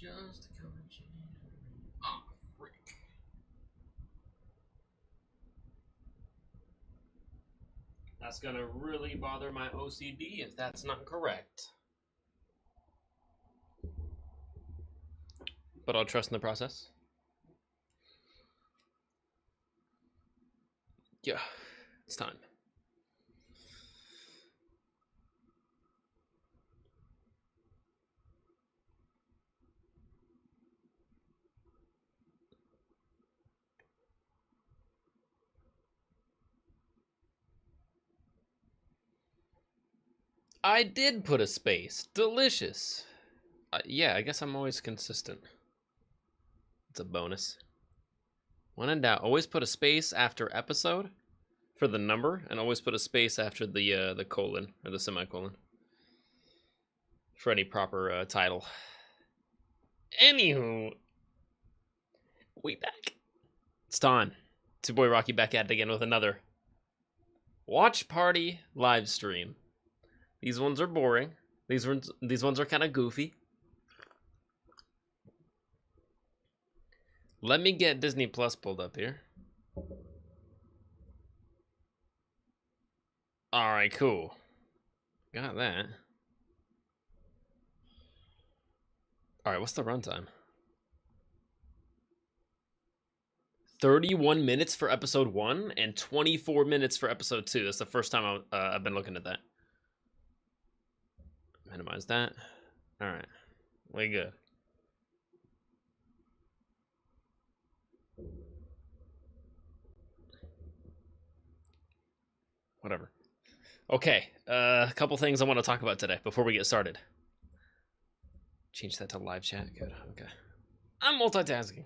Just a country. Oh, frick. That's gonna really bother my OCD if that's not correct. But I'll trust in the process. Yeah, it's time. I did put a space. Delicious. Yeah, I guess I'm always consistent. It's a bonus. When in doubt, always put a space after episode for the number, and always put a space after the colon or the semicolon for any proper title. Anywho, we back. It's time. It's your boy Rocky back at it again with another watch party live stream. These ones are boring. These ones are kind of goofy. Let me get Disney Plus pulled up here. All right, cool. Got that. All right, what's the runtime? 31 minutes for episode 1 and 24 minutes for episode 2. That's the first time I've been looking at that. Minimize that. All right, we good. Whatever. Okay, a couple things I want to talk about today before we get started. Change that to live chat. Good. Okay. I'm multitasking.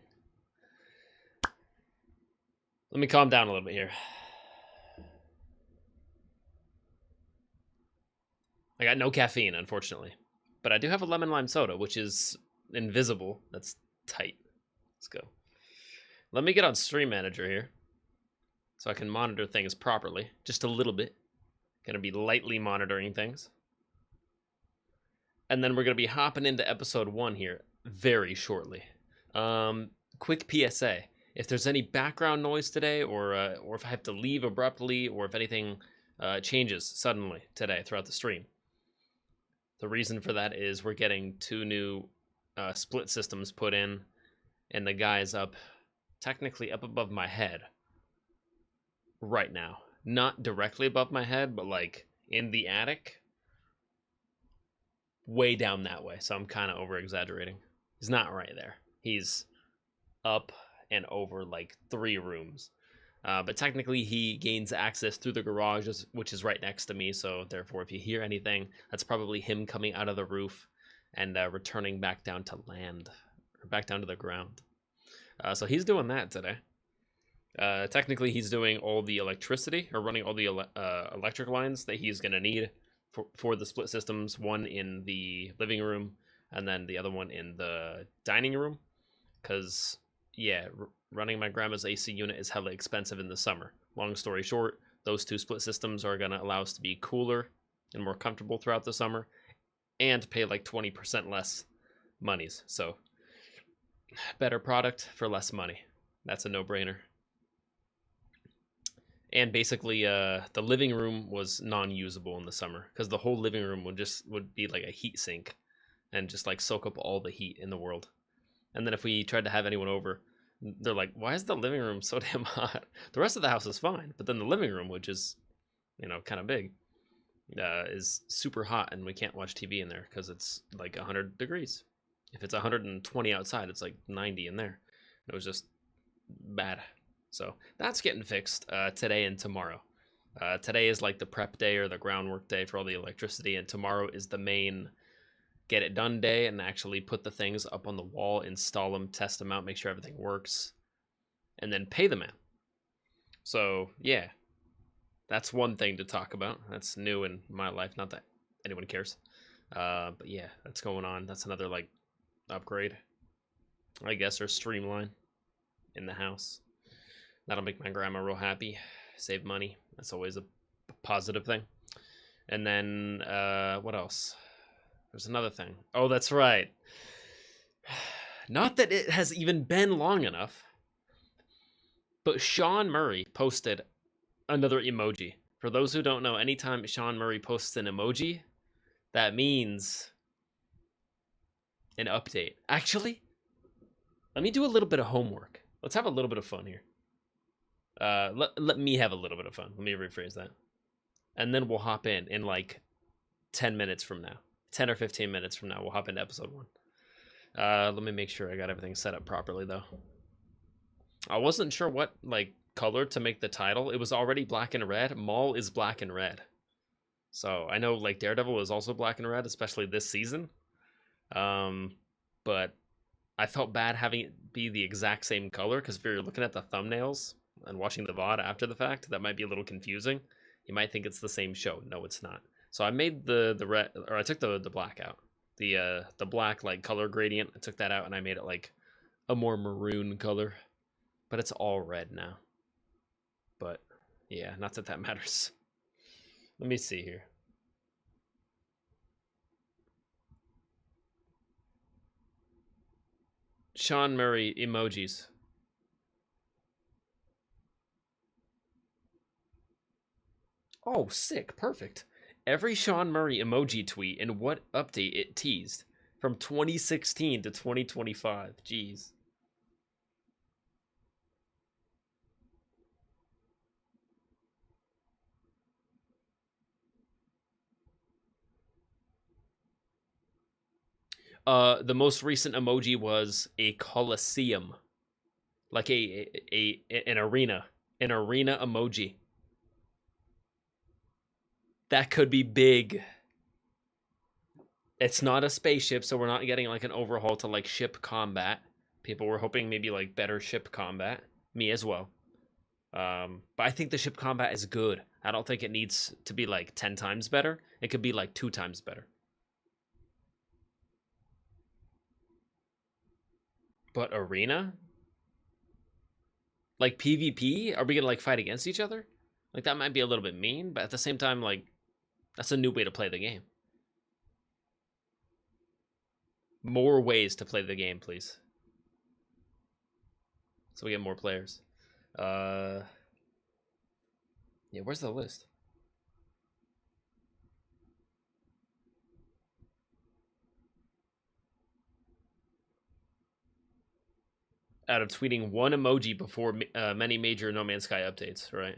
Let me calm down a little bit here. I got no caffeine, unfortunately. But I do have a lemon lime soda, which is invisible. That's tight. Let's go. Let me get on Stream Manager here so I can monitor things properly. Just a little bit. Gonna be lightly monitoring things. And then we're gonna be hopping into episode 1 here very shortly. Quick PSA. If there's any background noise today, or if I have to leave abruptly, or if anything changes suddenly today throughout the stream, the reason for that is we're getting 2 new split systems put in, and the guy's up, technically up above my head right now. Not directly above my head, but like in the attic, way down that way. So I'm kind of over exaggerating. He's not right there. He's up and over like 3 rooms. But technically he gains access through the garage, which is right next to me. So therefore, if you hear anything, that's probably him coming out of the roof and returning back down to land, or back down to the ground. So he's doing that today. Technically, he's doing all the electricity, or running all the electric lines that he's going to need for the split systems. One in the living room, and then the other one in the dining room. Because, yeah, running my grandma's AC unit is hella expensive in the summer. Long story short, those 2 split systems are going to allow us to be cooler and more comfortable throughout the summer, and pay like 20% less monies. So, better product for less money. That's a no-brainer. And basically, the living room was non-usable in the summer because the whole living room would be like a heat sink and just like soak up all the heat in the world. And then if we tried to have anyone over, they're like, "Why is the living room so damn hot?" The rest of the house is fine, but then the living room, which is, kind of big, is super hot, and we can't watch TV in there because it's like 100 degrees. If it's 120 outside, it's like 90 in there. It was just bad. So that's getting fixed today and tomorrow. Today is like the prep day or the groundwork day for all the electricity, and tomorrow is the main get it done day and actually put the things up on the wall, install them, test them out, make sure everything works, and then pay the man. So yeah, that's one thing to talk about. That's new in my life. Not that anyone cares. But yeah, that's going on. That's another like upgrade, I guess, or streamline in the house. That'll make my grandma real happy. Save money. That's always a positive thing. And then what else? There's another thing. Oh, that's right. Not that it has even been long enough, but Sean Murray posted another emoji. For those who don't know, anytime Sean Murray posts an emoji, that means an update. Actually, let me do a little bit of homework. Let's have a little bit of fun here. Let me have a little bit of fun. Let me rephrase that. And then we'll hop in like 10 minutes from now. 10 or 15 minutes from now, we'll hop into episode 1. Let me make sure I got everything set up properly, though. I wasn't sure what, like, color to make the title. It was already black and red. Maul is black and red. So, I know, like, Daredevil is also black and red, especially this season. But I felt bad having it be the exact same color, because if you're looking at the thumbnails and watching the VOD after the fact, that might be a little confusing. You might think it's the same show. No, it's not. So I made the red, or I took the black out. The black, like, color gradient, I took that out and I made it like a more maroon color. But it's all red now. But yeah, not that that matters. Let me see here. Sean Murray emojis. Oh, sick. Perfect. Every Sean Murray emoji tweet and what update it teased from 2016 to 2025. Jeez. The most recent emoji was a coliseum, like an arena emoji. That could be big. It's not a spaceship, so we're not getting like an overhaul to like ship combat. People were hoping maybe like better ship combat. Me as well. But I think the ship combat is good. I don't think it needs to be like 10 times better. It could be like 2 times better. But arena? Like PvP? Are we gonna like fight against each other? Like that might be a little bit mean, but at the same time, like that's a new way to play the game. More ways to play the game, please. So we get more players. Yeah, where's the list? Out of tweeting one emoji before many major No Man's Sky updates, right?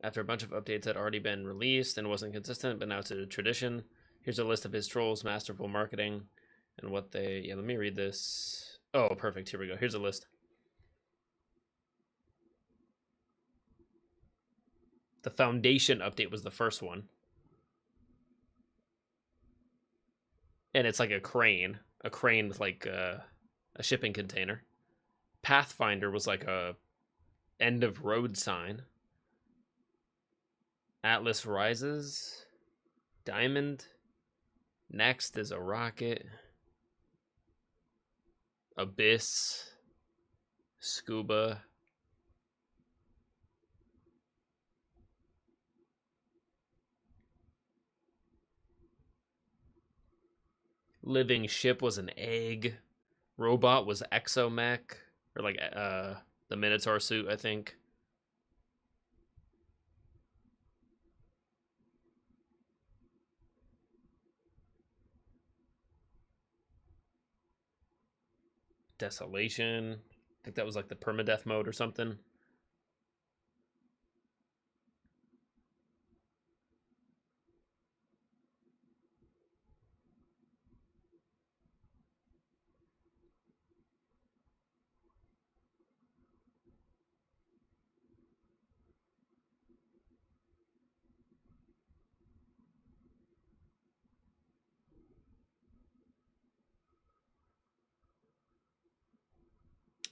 After a bunch of updates had already been released and wasn't consistent, but now it's a tradition. Here's a list of his trolls' masterful marketing and what they... Yeah, let me read this. Oh, perfect. Here we go. Here's a list. The Foundation update was the first one. And it's like a crane with like a shipping container. Pathfinder was like a end of road sign. Atlas Rises. Diamond. Next is a rocket. Abyss. Scuba. Living ship was an egg. Robot was exomech, or like the Minotaur suit, I think. Desolation. I think that was like the permadeath mode or something.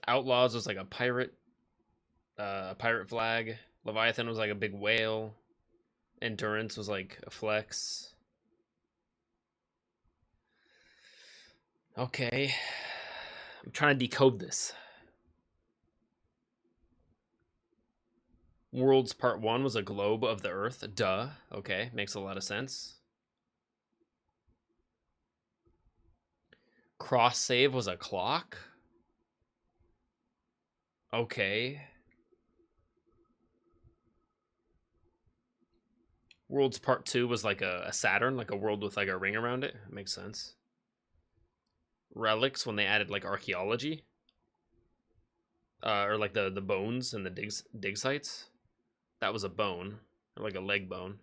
Outlaws was like a pirate flag. Leviathan was like a big whale. Endurance was like a flex. Okay. I'm trying to decode this. Worlds Part 1 was a globe of the Earth. Duh. Okay, makes a lot of sense. cross save was a clock? Okay. Worlds Part 2 was like a Saturn, like a world with like a ring around it. Makes sense. Relics when they added like archaeology. Or like the bones and the dig sites. That was a bone. Or like a leg bone.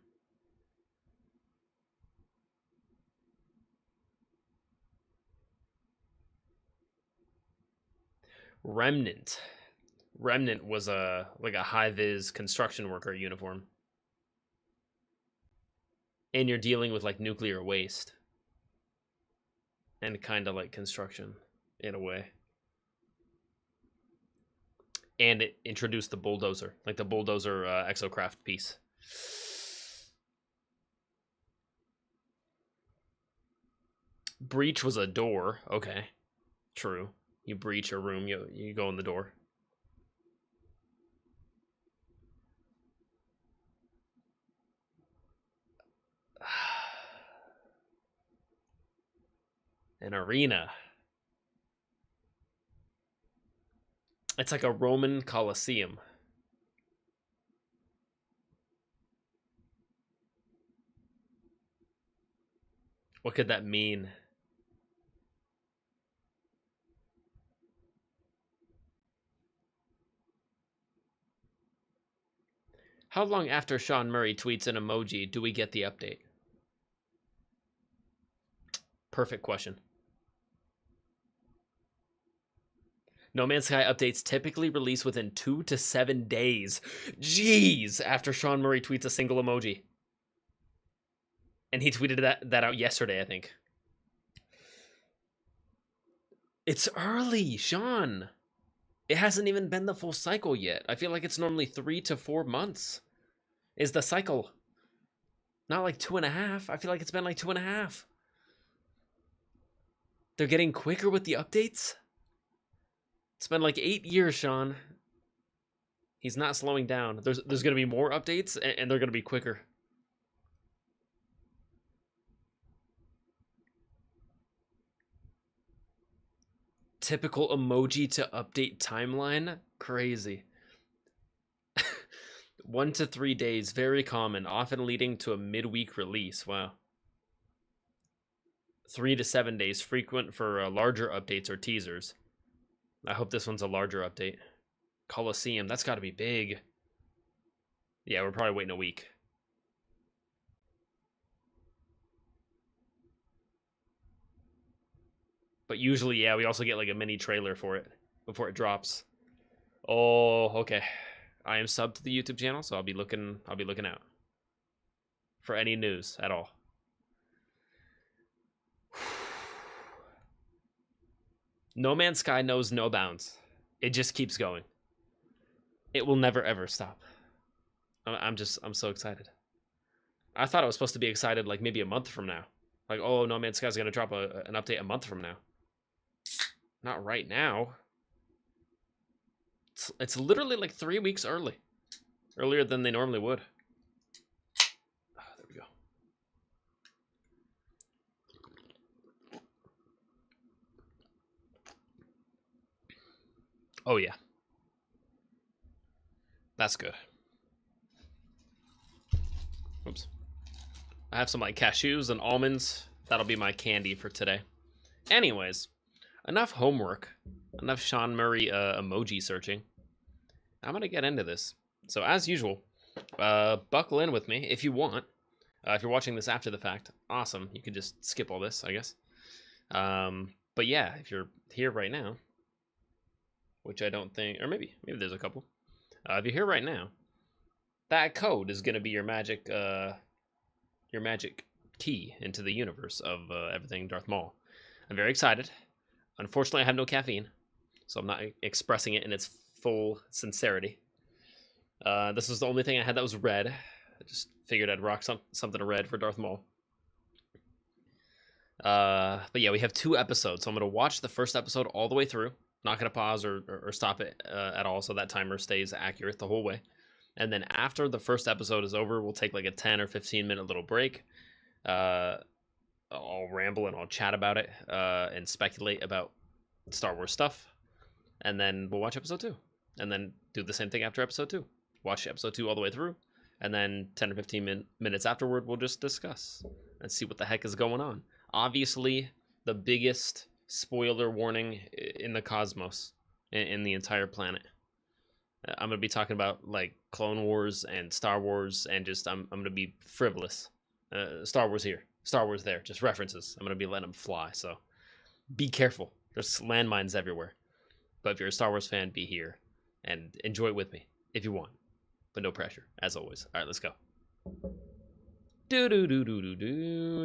Remnant. Remnant was a like a high-vis construction worker uniform. And you're dealing with like nuclear waste. And kind of like construction in a way. And it introduced the bulldozer, like the bulldozer exocraft piece. Breach was a door. Okay, true. You breach a room, you go in the door. An arena. It's like a Roman Colosseum. What could that mean? How long after Sean Murray tweets an emoji do we get the update? Perfect question. No Man's Sky updates typically release within 2 to 7 days. Jeez, after Sean Murray tweets a single emoji. And he tweeted that out yesterday, I think. It's early, Sean. It hasn't even been the full cycle yet. I feel like it's normally 3 to 4 months is the cycle. Not like 2.5. I feel like it's been like 2.5. They're getting quicker with the updates? It's been like 8 years, Sean. He's not slowing down. There's going to be more updates, and they're going to be quicker. Typical emoji to update timeline? Crazy. 1 to 3 days, very common, often leading to a midweek release. Wow. 3 to 7 days, frequent for larger updates or teasers. I hope this one's a larger update. Colosseum, that's got to be big. Yeah, we're probably waiting a week. But usually, yeah, we also get like a mini trailer for it before it drops. Oh, okay. I am subbed to the YouTube channel, so I'll be looking out for any news at all. No Man's Sky knows no bounds. It just keeps going. It will never ever stop. I'm so excited. I thought I was supposed to be excited like maybe a month from now. Like, oh, No Man's Sky is going to drop an update a month from now. Not right now. It's literally like 3 weeks early. Earlier than they normally would. Oh, there we go. Oh, yeah. That's good. Oops. I have some like cashews and almonds. That'll be my candy for today. Anyways, enough homework. Enough Sean Murray emoji searching. I'm going to get into this. So as usual, buckle in with me if you want. If you're watching this after the fact, awesome. You could just skip all this, I guess. But yeah, if you're here right now, which I don't think, or maybe there's a couple. If you're here right now, that code is going to be your magic key into the universe of everything Darth Maul. I'm very excited. Unfortunately, I have no caffeine, so I'm not expressing it in its full sincerity. This was the only thing I had that was red. I just figured I'd rock something red for Darth Maul. But yeah, we have 2 episodes, so I'm going to watch the first episode all the way through. Not going to pause or stop it at all, so that timer stays accurate the whole way. And then after the first episode is over, we'll take like a 10 or 15 minute little break. I'll ramble and I'll chat about it and speculate about Star Wars stuff, and then we'll watch episode 2, and then do the same thing after episode 2. Watch episode 2 all the way through, and then 10 or 15 minutes afterward, we'll just discuss and see what the heck is going on. Obviously, the biggest spoiler warning in the cosmos, in the entire planet. I'm gonna be talking about like Clone Wars and Star Wars, and just I'm gonna be frivolous. Star Wars here, Star Wars there, just references. I'm gonna be letting them fly, so be careful. There's landmines everywhere. But if you're a Star Wars fan, be here and enjoy it with me if you want, but no pressure, as always. All right, let's go.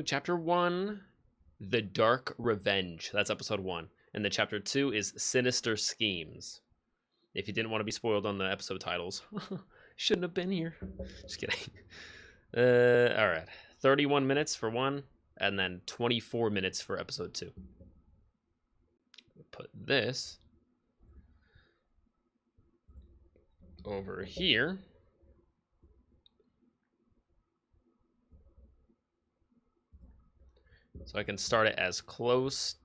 Chapter 1, The Dark Revenge. That's episode 1. And the chapter 2 is Sinister Schemes. If you didn't want to be spoiled on the episode titles, shouldn't have been here. Just kidding. All right. 31 minutes for 1, and then 24 minutes for episode 2. Put this over here. So I can start it as close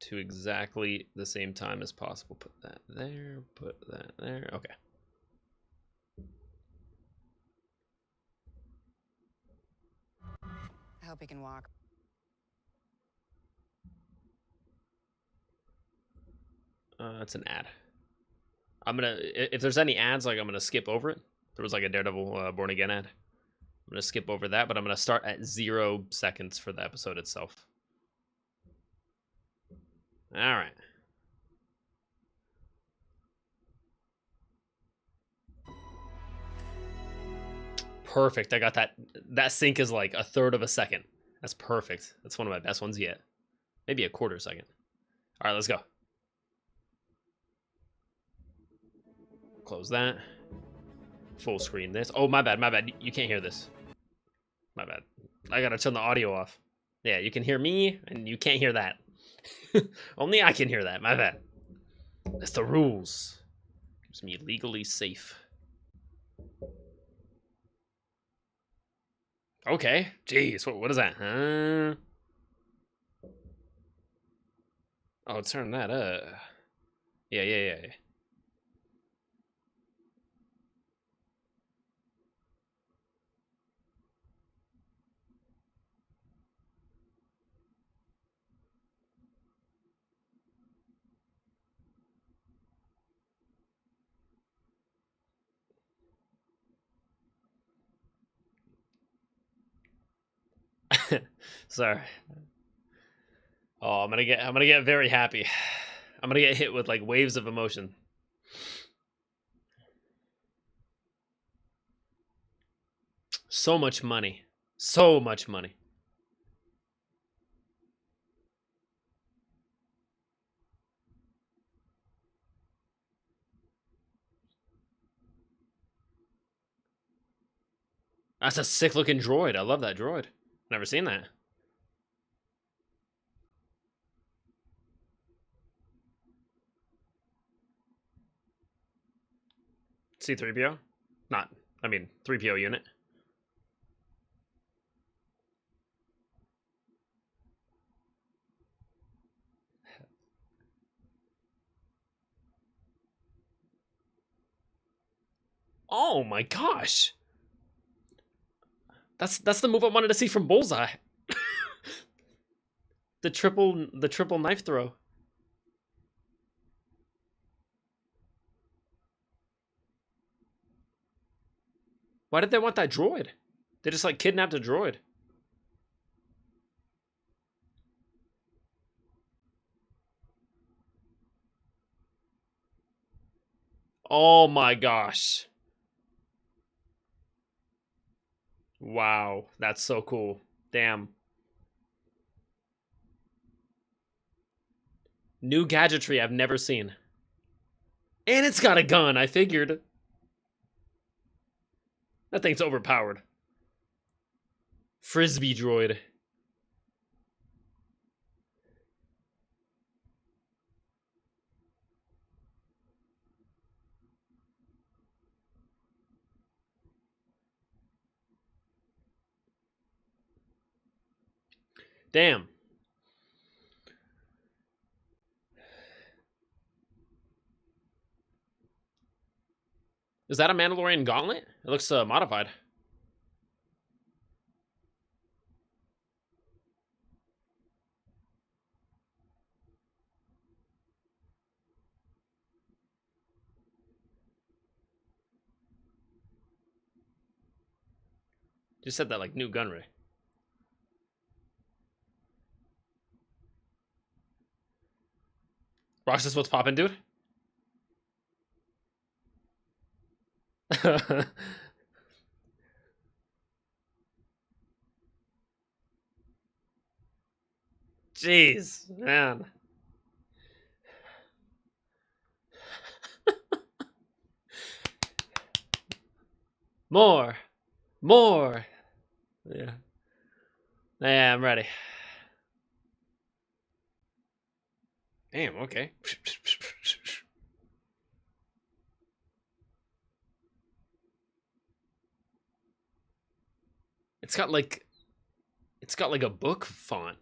to exactly the same time as possible. Put that there, put that there. Okay. I hope he can walk. It's an ad. I'm gonna, if there's any ads, like I'm gonna skip over it. There was like a Daredevil Born Again ad. I'm gonna skip over that, but I'm gonna start at 0 seconds for the episode itself. All right. Perfect. I got that. That sync is like 1/3 of a second. That's perfect. That's one of my best ones yet. Maybe a 1/4 second. All right, let's go. Close that. Full screen this. Oh, my bad, my bad. You can't hear this. My bad. I gotta turn the audio off. Yeah, you can hear me, and you can't hear that. Only I can hear that. My bad. That's the rules. Keeps me legally safe. Okay. Jeez, what is that? Huh? Oh, turn that up. Yeah. Sorry. Oh, I'm gonna get very happy. I'm gonna get hit with like waves of emotion. So much money. So much money. That's a sick looking droid. I love that droid. Never seen that. C3PO? Not, I mean, 3PO unit. Oh my gosh. That's the move I wanted to see from Bullseye. the triple knife throw. Why did they want that droid? They just like kidnapped a droid. Oh my gosh. Wow, that's so cool. Damn. New gadgetry I've never seen. And it's got a gun, I figured. That thing's overpowered. Frisbee droid. Damn. Is that a Mandalorian gauntlet? It looks modified. Just said that like new gun ray. Roxas, what's poppin', dude? Jeez, man. More. More. Yeah. Yeah, I'm ready. Damn, okay. It's got like a book font.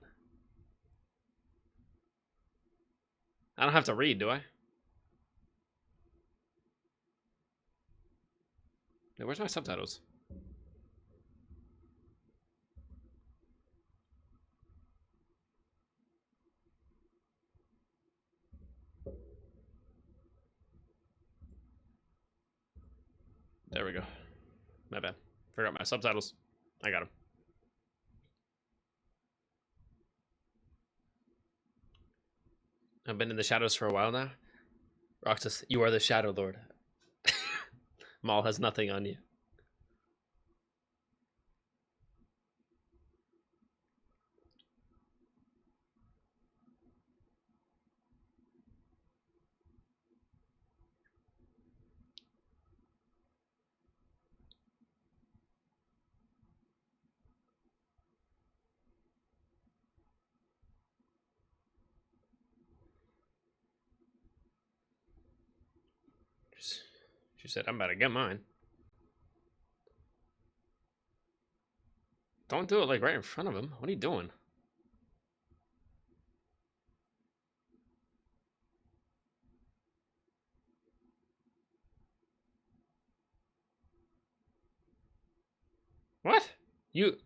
I don't have to read, do I? Yeah, where's my subtitles? There we go. My bad. Forgot my subtitles. I got them. I've been in the shadows for a while now. Roxas, you are the Shadow Lord. Maul has nothing on you. She said, I'm about to get mine. Don't do it like right in front of him. What are you doing? What? You...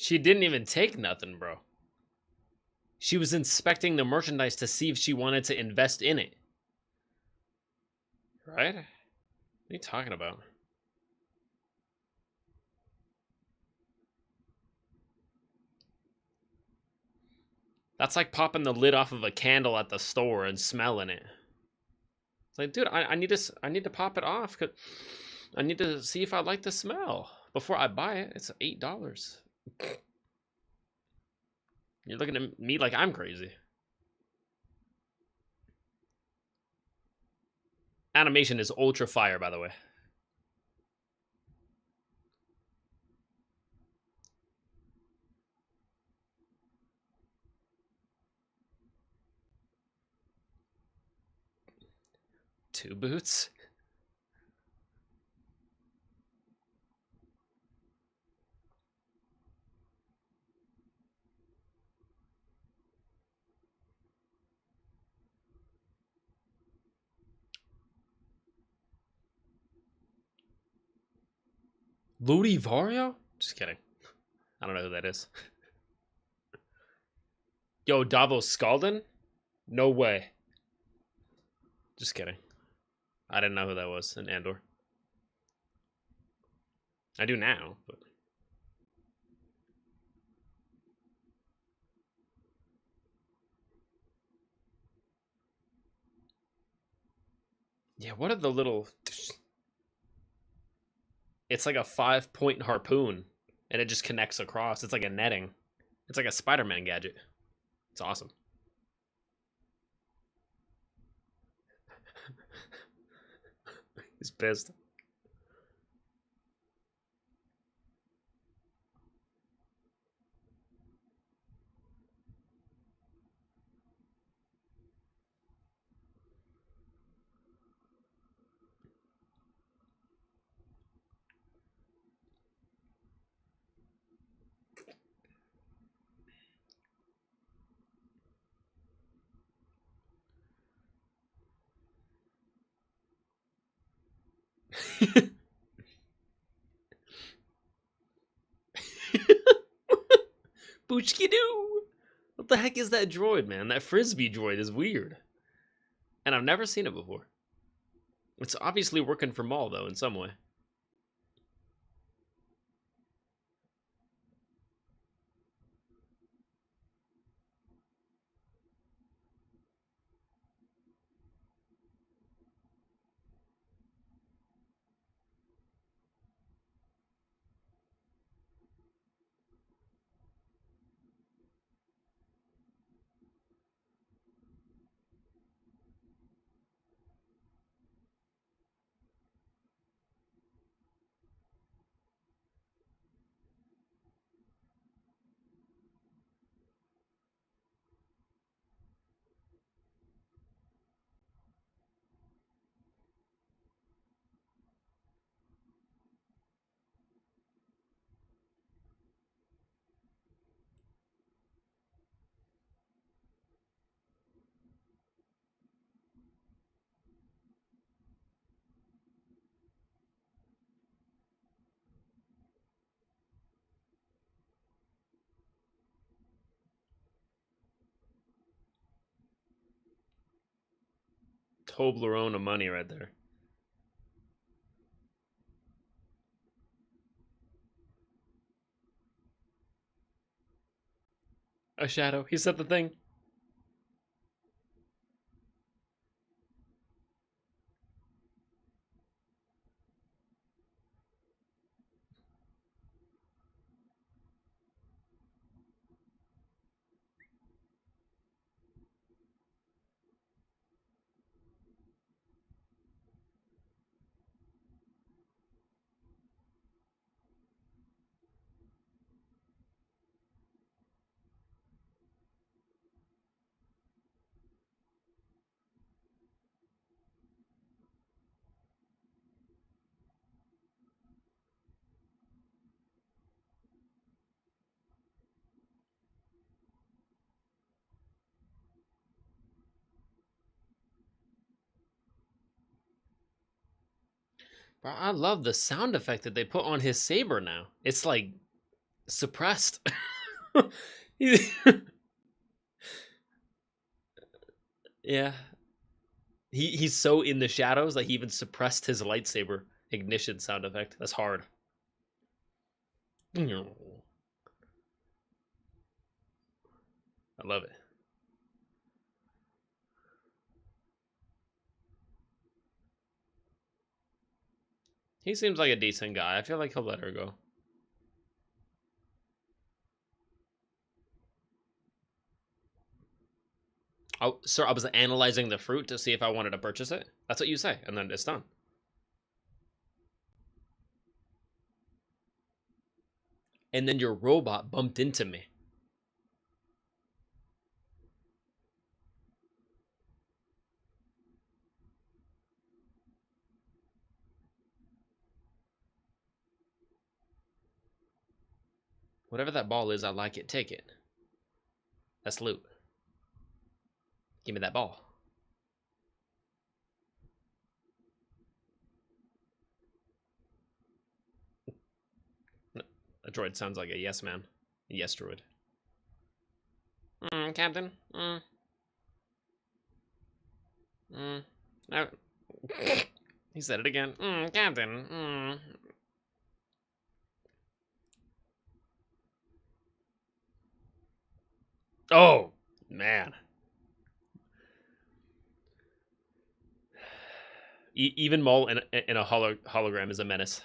She didn't even take nothing, bro. She was inspecting the merchandise to see if she wanted to invest in it. Right? What are you talking about? That's like popping the lid off of a candle at the store and smelling it. It's like, dude, I need to pop it off because I need to see if I like the smell before I buy it. It's $8. You're looking at me like I'm crazy. Animation is ultra fire, by the way. Two boots? Ludi Vario? Just kidding. I don't know who that is. Yo, Davos Scaldin? No way. Just kidding. I didn't know who that was in Andor. I do now, but... Yeah, what are the little... It's like a 5-point harpoon, and it just connects across. It's like a netting. It's like a Spider-Man gadget. It's awesome. He's pissed. Boochki-doo! What the heck is that droid, man? That frisbee droid is weird. And I've never seen it before. It's obviously working for Maul, though, in some way. Toblerone of money right there. A shadow. He said the thing. Bro, I love the sound effect that they put on his saber now. It's like suppressed. Yeah. He's so in the shadows that he even suppressed his lightsaber ignition sound effect. That's hard. I love it. He seems like a decent guy. I feel like he'll let her go. Oh, sir, I was analyzing the fruit to see if I wanted to purchase it. That's what you say, and then it's done. And then your robot bumped into me. Whatever that ball is, I like it. Take it. That's loot. Give me that ball. A droid sounds like a yes man. A yes droid. Captain. No. He said it again. Captain. Oh, man. Even Maul in a hologram is a menace.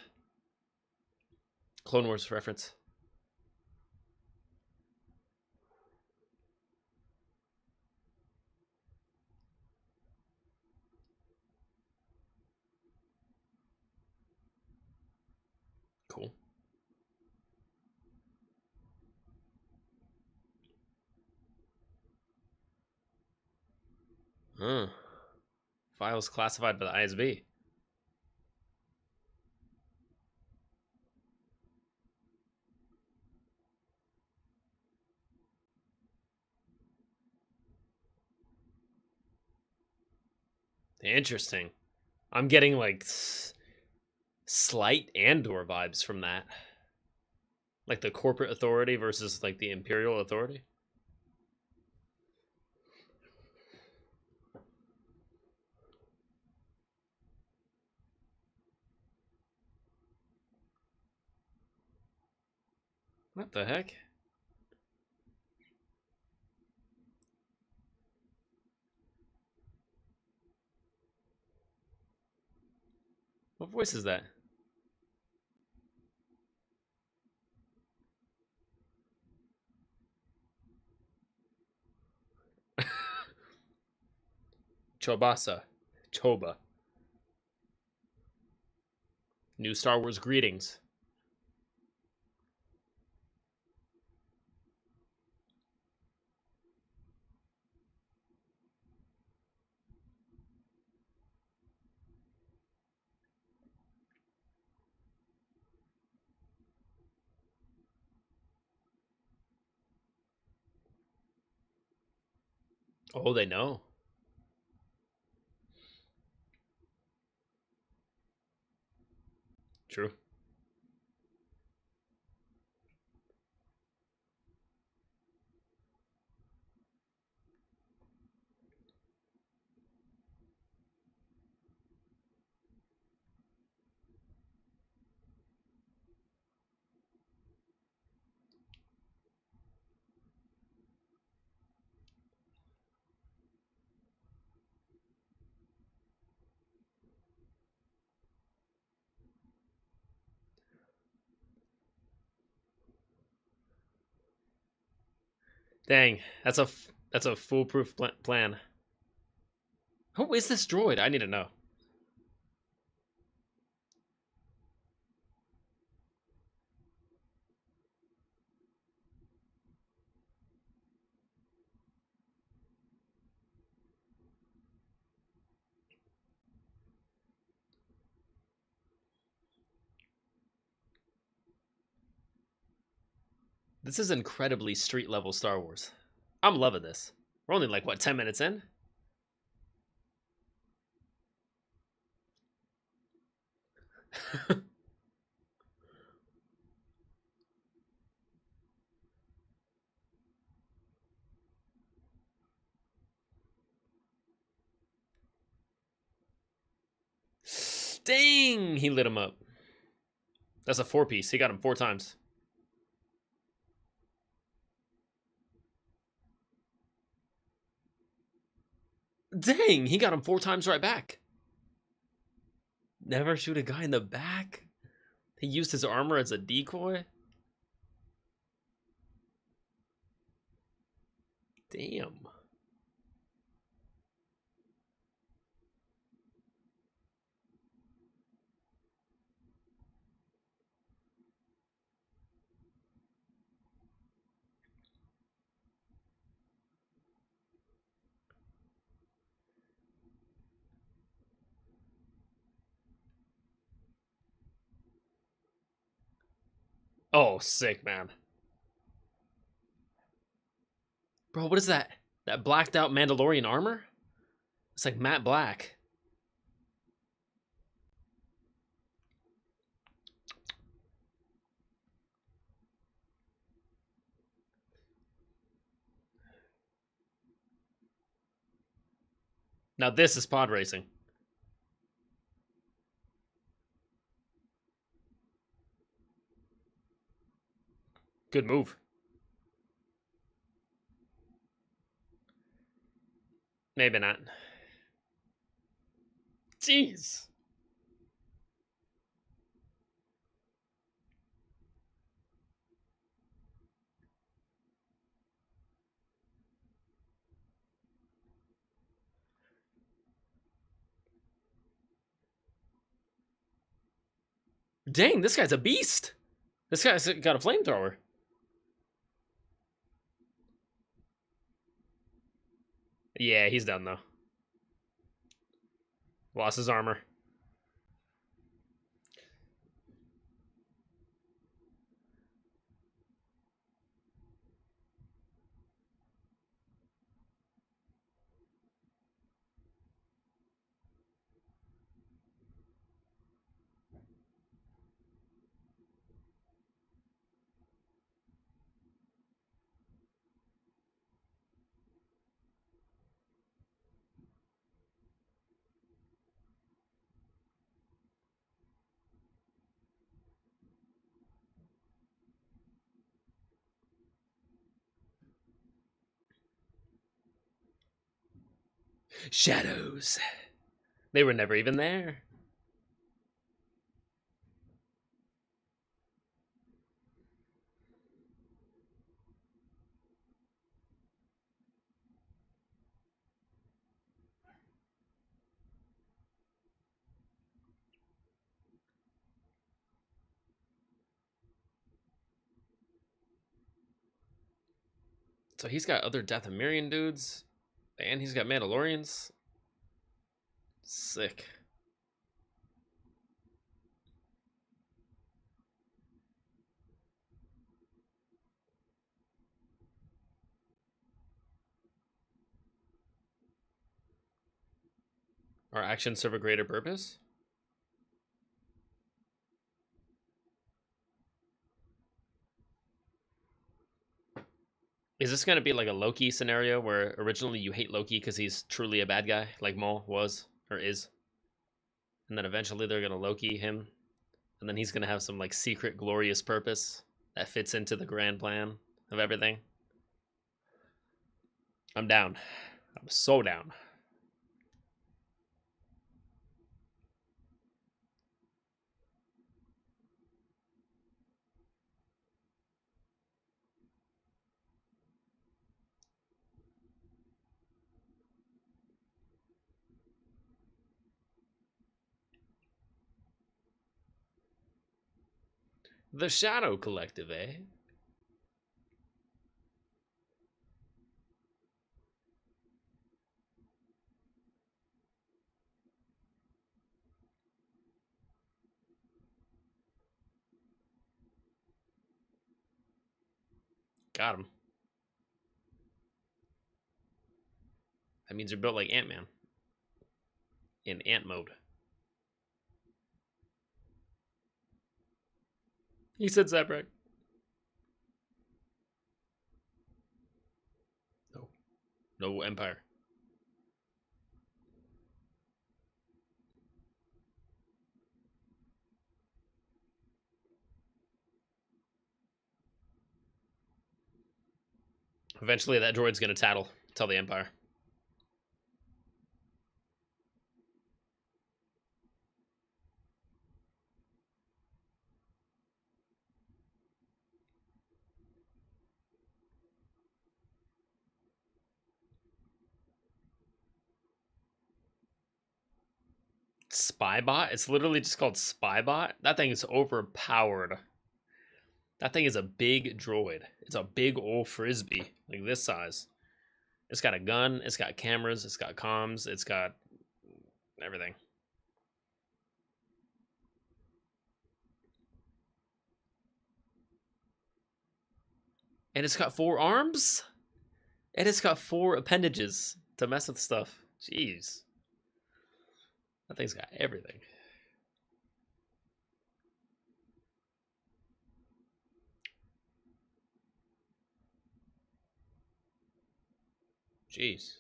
Clone Wars reference. Huh. Files classified by the ISB. Interesting. I'm getting like slight Andor vibes from that. Like the corporate authority versus like the imperial authority. What the heck? What voice is that? Chobasa. Choba. New Star Wars greetings. Oh, they know. True. Dang, that's a foolproof plan. Who is this droid? I need to know. This is incredibly street level Star Wars. I'm loving this. We're only like what 10 minutes in. Dang, he lit him up. That's a 4-piece. He got him 4 times. Dang, he got him 4 times right back. Never shoot a guy in the back. He used his armor as a decoy. Damn. Oh, sick, man. Bro, what is that? That blacked out Mandalorian armor? It's like matte black. Now this is pod racing. Good move. Maybe not. Jeez. Dang, this guy's a beast. This guy's got a flamethrower. Yeah, he's done though. Lost his armor. Shadows. They were never even there. So he's got other Dathomirian dudes, and he's got Mandalorians. Sick. Our actions serve a greater purpose? Is this going to be like a Loki scenario where originally you hate Loki because he's truly a bad guy, like Maul was or is? And then eventually they're going to Loki him, and then he's going to have some like secret glorious purpose that fits into the grand plan of everything? I'm down. I'm so down. The Shadow Collective, eh? Got him. That means you're built like Ant-Man. In ant mode. He said Zabrak. No. No Empire. Eventually that droid's gonna tell the Empire. Spybot? It's literally just called Spybot? That thing is overpowered. That thing is a big droid. It's a big old frisbee, like this size. It's got a gun, it's got cameras, it's got comms, it's got everything. And it's got 4 arms? And it's got 4 appendages to mess with stuff. Jeez. That thing's got everything. Jeez.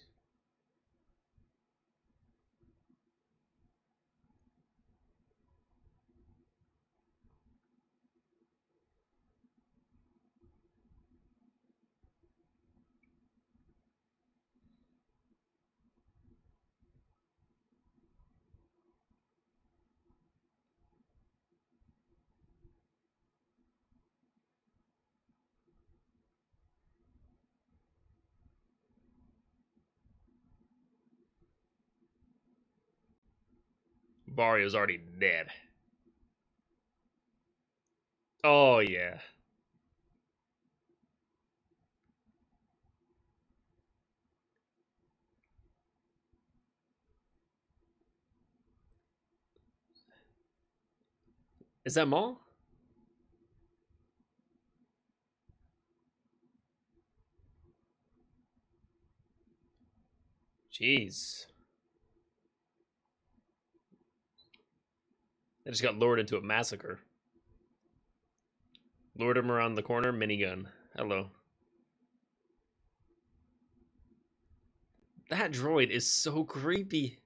Barrio's already dead. Oh, yeah. Is that Maul? Jeez. They just got lured into a massacre. Lured him around the corner, minigun. Hello. That droid is so creepy.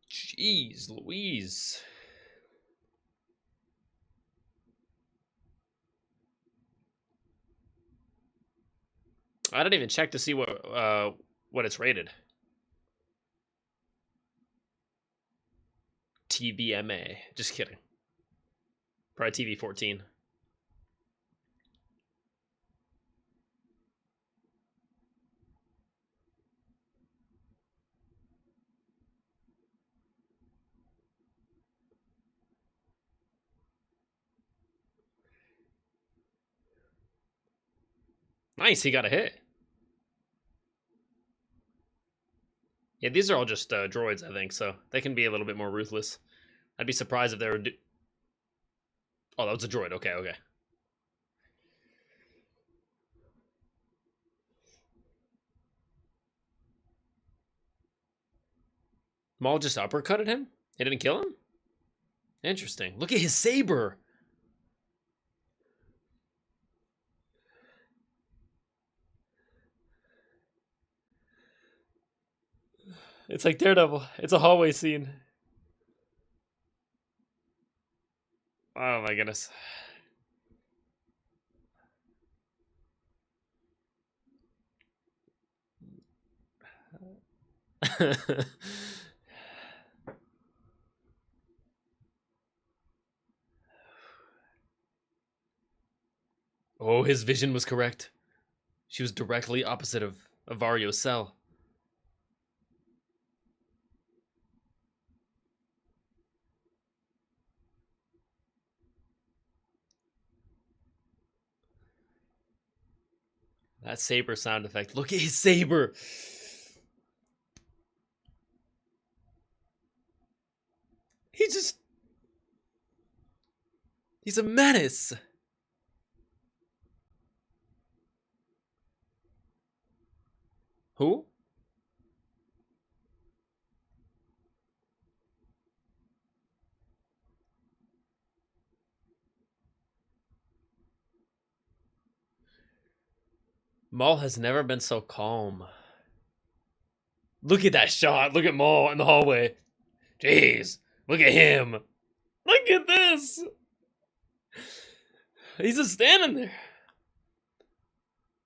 Jeez Louise. I didn't even check to see what it's rated. TVMA. Just kidding. Probably TV 14. Nice, he got a hit. Yeah, these are all just droids, I think, so they can be a little bit more ruthless. I'd be surprised if they were... Oh, that was a droid. Okay, okay. Maul just uppercutted him? He didn't kill him? Interesting. Look at his saber! It's like Daredevil. It's a hallway scene. Oh my goodness. Oh, his vision was correct. She was directly opposite of Vario's cell. That saber sound effect. Look at his saber! He's a menace! Who? Maul has never been so calm. Look at that shot. Look at Maul in the hallway. Jeez. Look at him. Look at this. He's just standing there.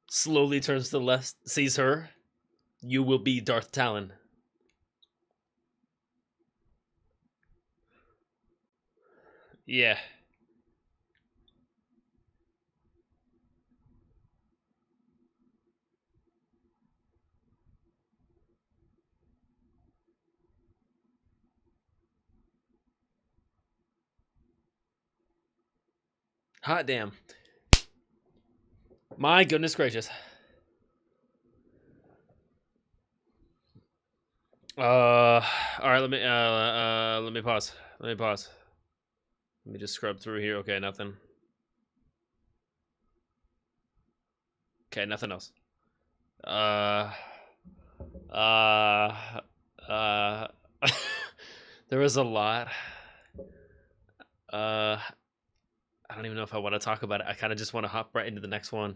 Slowly turns to the left, sees her. You will be Darth Talon. Yeah. Hot damn. My goodness gracious. All right, let me pause. Let me just scrub through here. Okay, nothing. Okay, nothing else. There was a lot. I don't even know if I want to talk about it. I kind of just want to hop right into the next one,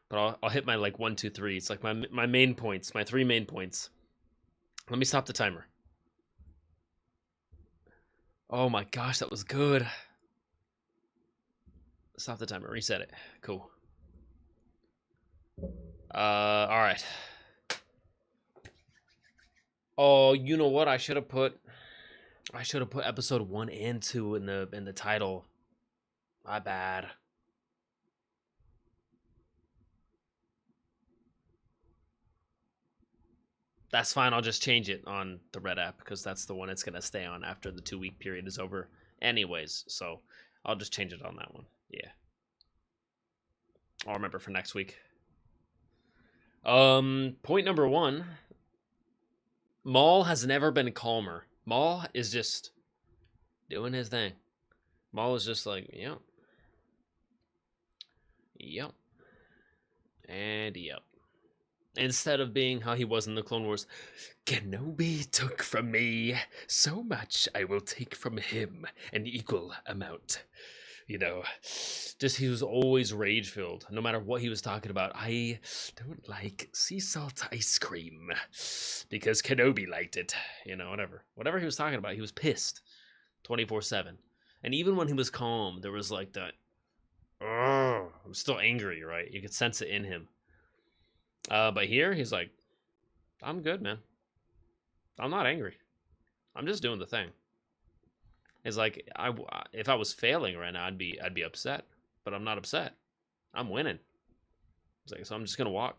but I'll hit my like 1, 2, 3. It's like my main points, my 3 main points. Let me stop the timer. Oh my gosh, that was good. Stop the timer. Reset it. Cool. All right. Oh, you know what? I should have put episode 1 and 2 in the title. My bad. That's fine. I'll just change it on the Red app because that's the one it's gonna stay on after the 2-week period is over, anyways. So I'll just change it on that one. Yeah, I'll remember for next week. Point number 1. Maul has never been calmer. Maul is just doing his thing. Maul is just like, yep, yep, and yep. Instead of being how he was in the Clone Wars, Kenobi took from me so much, I will take from him an equal amount. You know, just he was always rage filled, no matter what he was talking about. I don't like sea salt ice cream because Kenobi liked it. You know, whatever he was talking about, he was pissed 24/7. And even when he was calm, there was like that. I'm still angry, right? You could sense it in him. But here he's like, I'm good, man. I'm not angry. I'm just doing the thing. It's like if I was failing right now, I'd be upset, but I'm not upset. I'm winning. It's like, so I'm just gonna walk.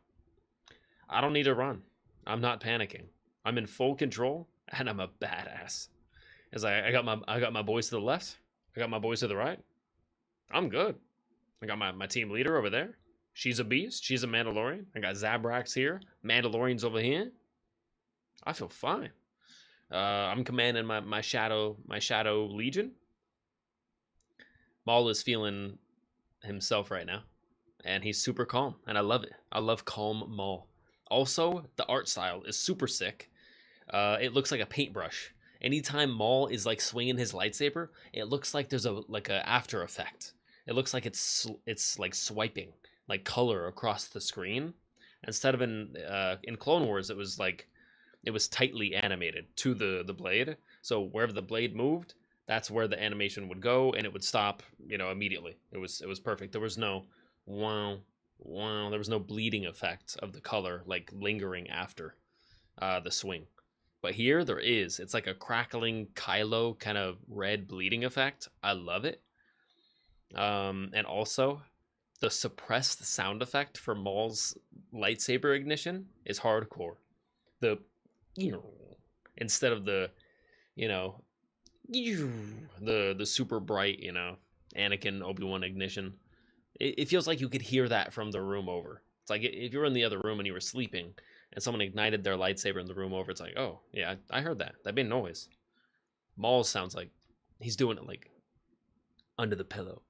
I don't need to run. I'm not panicking. I'm in full control, and I'm a badass. It's like I got my boys to the left. I got my boys to the right. I'm good. I got my team leader over there. She's a beast. She's a Mandalorian. I got Zabrax here. Mandalorians over here. I feel fine. I'm commanding my shadow legion. Maul is feeling himself right now, and he's super calm, and I love it. I love calm Maul. Also, the art style is super sick. It looks like a paintbrush. Anytime Maul is like swinging his lightsaber, it looks like there's a after effect. It looks like it's like swiping like color across the screen. Instead of in Clone Wars, it was tightly animated to the blade. So wherever the blade moved, that's where the animation would go, and it would stop, immediately. It was perfect. There was no wow. There was no bleeding effect of the color like lingering after the swing. But here there is. It's like a crackling Kylo kind of red bleeding effect. I love it. And also the suppressed sound effect for Maul's lightsaber ignition is hardcore. The instead of the the super bright Anakin Obi-Wan ignition, it feels like you could hear that from the room over. It's like if you were in the other room and you were sleeping and someone ignited their lightsaber in the room over, it's like, oh yeah, I heard that made noise. Maul sounds like he's doing it like under the pillow.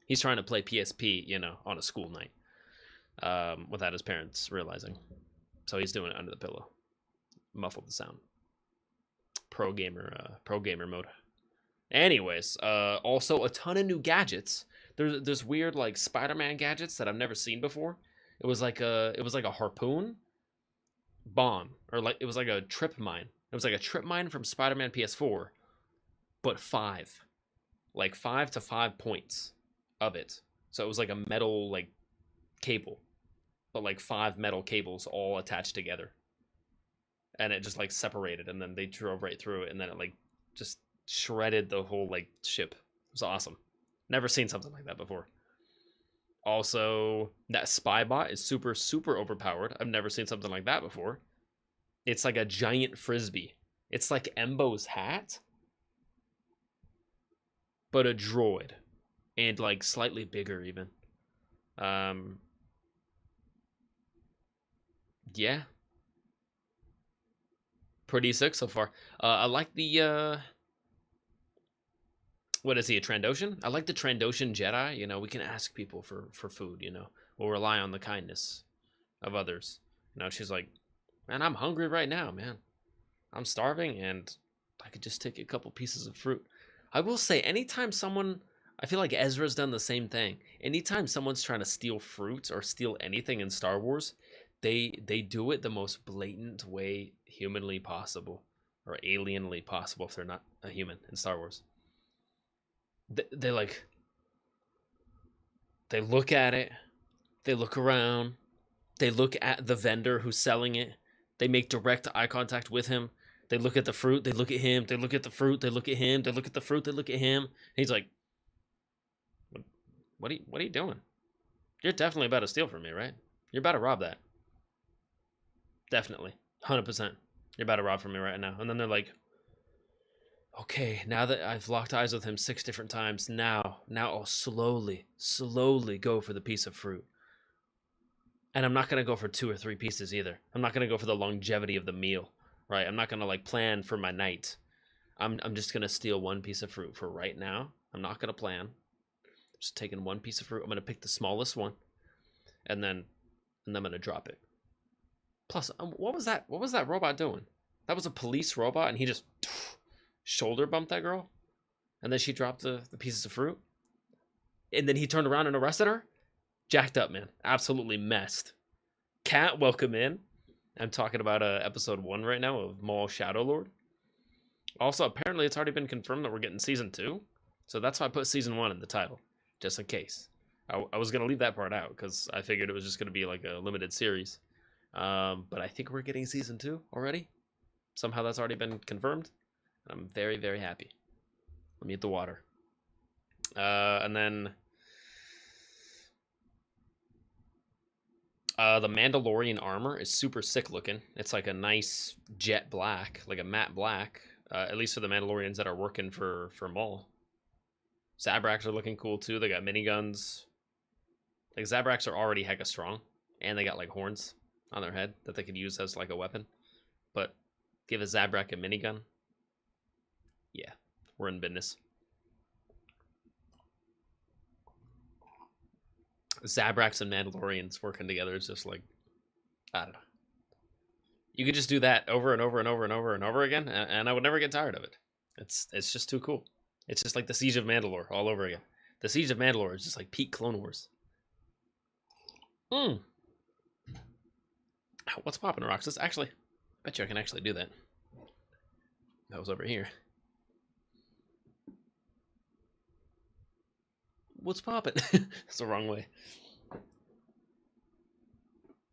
He's trying to play PSP, on a school night, without his parents realizing. So he's doing it under the pillow, muffled the sound. Pro gamer mode. Anyways, also a ton of new gadgets. There's weird like Spider-Man gadgets that I've never seen before. It was like a harpoon bomb, or like it was like a trip mine. It was like a trip mine from Spider-Man PS4, but 5 to 5 points of it. So it was like a metal like cable, but like 5 metal cables all attached together, and it just like separated, and then they drove right through it, and then it like just shredded the whole like ship. It was awesome. Never seen something like that before. Also, that spy bot is super overpowered. I've never seen something like that before. It's like a giant frisbee. It's like Embo's hat, but a droid, and like slightly bigger even. Yeah, pretty sick so far. I like the what is he, a Trandoshan? I like the Trandoshan Jedi. We can ask people for food. We'll rely on the kindness of others. She's like, man, I'm hungry right now, man. I'm starving, and I could just take a couple pieces of fruit. I will say, anytime someone, I feel like Ezra's done the same thing. Anytime someone's trying to steal fruit or steal anything in Star Wars, they do it the most blatant way humanly possible, or alienly possible if they're not a human in Star Wars. They look at it, they look around, they look at the vendor who's selling it, they make direct eye contact with him, they look at the fruit, they look at him, they look at the fruit, they look at him, they look at the fruit, they look at him, and he's like, what are you doing? You're definitely about to steal from me, right? You're about to rob that. Definitely. 100%. You're about to rob from me right now. And then they're like, okay, now that I've locked eyes with him 6 different times, now I'll slowly go for the piece of fruit. And I'm not going to go for 2 or 3 pieces either. I'm not going to go for the longevity of the meal, right? I'm not going to like plan for my night. I'm just going to steal 1 piece of fruit for right now. I'm not going to plan. Just taking 1 piece of fruit. I'm going to pick the smallest one and then I'm going to drop it. Plus, what was that? What was that robot doing? That was a police robot and he just shoulder bumped that girl. And then she dropped the pieces of fruit. And then he turned around and arrested her. Jacked up, man. Absolutely messed. Cat, welcome in. I'm talking about episode 1 right now of Maul Shadowlord. Also, apparently it's already been confirmed that we're getting season 2. So that's why I put season 1 in the title. Just in case. I was going to leave that part out because I figured it was just going to be like a limited series. But I think we're getting season 2 already. Somehow that's already been confirmed. I'm very, very happy. Let me get the water. And then the Mandalorian armor is super sick looking. It's like a nice jet black, like a matte black. At least for the Mandalorians that are working for Maul. Zabraks are looking cool too. They got miniguns. Like Zabraks are already hecka strong, and they got like horns on their head that they could use as like a weapon. But give a Zabrak a minigun. Yeah, we're in business. Zabraks and Mandalorians working together is just like, I don't know. You could just do that over and over and over and over and over again, and I would never get tired of it. It's just too cool. It's just like the Siege of Mandalore all over again. The Siege of Mandalore is just like peak Clone Wars. What's poppin', Roxas? Actually, I bet you I can actually do that. That was over here. What's poppin'? That's the wrong way.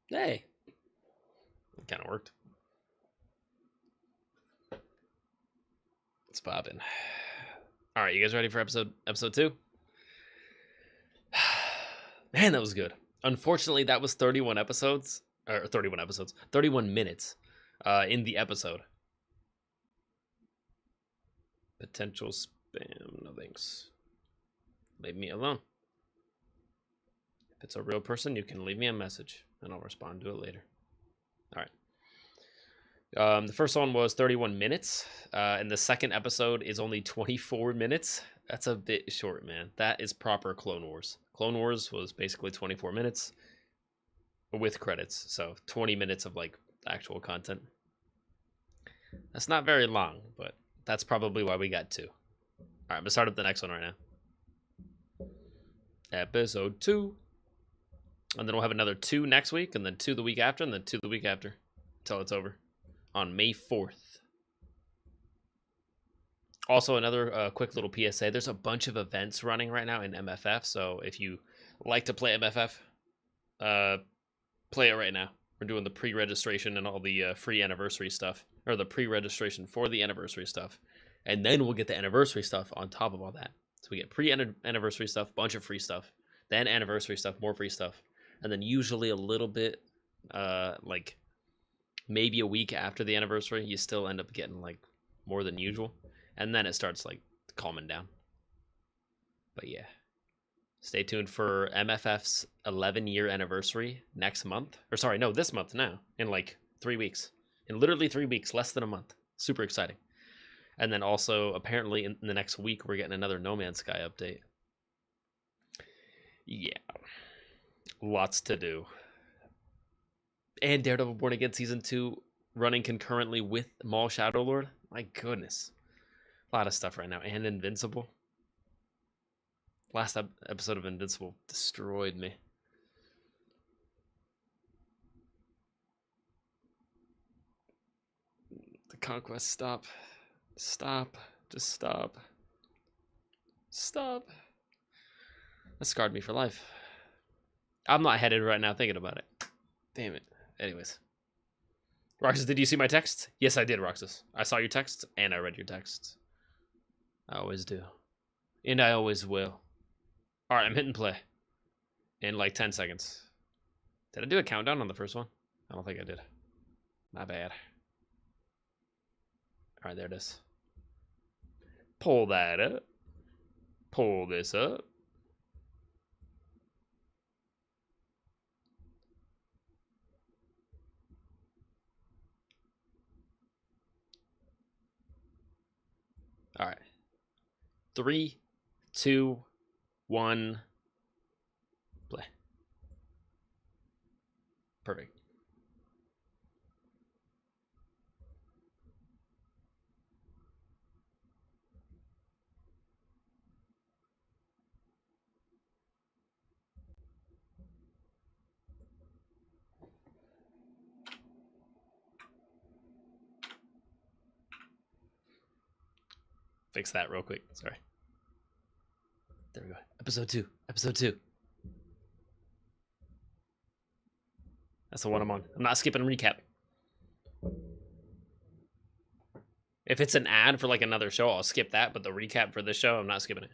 Hey. It kind of worked. It's poppin'. All right, you guys ready for episode 2? Man, that was good. Unfortunately, that was 31 episodes. Or 31 episodes. 31 minutes in the episode. Potential spam. No thanks. Leave me alone. If it's a real person, you can leave me a message, and I'll respond to it later. All right. The first one was 31 minutes, and the second episode is only 24 minutes. That's a bit short, man. That is proper Clone Wars. Clone Wars was basically 24 minutes with credits, so 20 minutes of like actual content. That's not very long, but that's probably why we got 2. All right, I'm gonna start up the next one right now. Episode 2. And then we'll have another 2 next week, and then 2 the week after, and then 2 the week after, until it's over. On May 4th. Also, another quick little PSA. There's a bunch of events running right now in MFF, so if you like to play MFF, play it right now. We're doing the pre-registration and all the free anniversary stuff, or the pre-registration for the anniversary stuff, and then we'll get the anniversary stuff on top of all that. So we get pre-anniversary stuff, bunch of free stuff, then anniversary stuff, more free stuff, and then usually a little bit, like maybe a week after the anniversary, you still end up getting like more than usual, and then it starts like calming down. But yeah. Stay tuned for MFF's 11-year anniversary next month. Or sorry, no, this month now. In like 3 weeks. In literally 3 weeks, less than a month. Super exciting. And then also, apparently, in the next week, we're getting another No Man's Sky update. Yeah. Lots to do. And Daredevil Born Again Season 2 running concurrently with Maul Shadowlord. My goodness. A lot of stuff right now. And Invincible. Last episode of Invincible destroyed me. The conquest, stop. Stop. Just stop. Stop. That scarred me for life. I'm not headed right now thinking about it. Damn it. Anyways. Roxas, did you see my text? Yes, I did, Roxas. I saw your text, and I read your texts. I always do. And I always will. Alright, I'm hitting play. In like 10 seconds. Did I do a countdown on the first one? I don't think I did. My bad. All right, there it is. Pull that up. Pull this up. All right. 3, 2, 1. Play. Perfect. Fix that real quick. Sorry. There we go. Episode 2. Episode 2. That's the one I'm on. I'm not skipping recap. If it's an ad for like another show, I'll skip that. But the recap for this show, I'm not skipping it.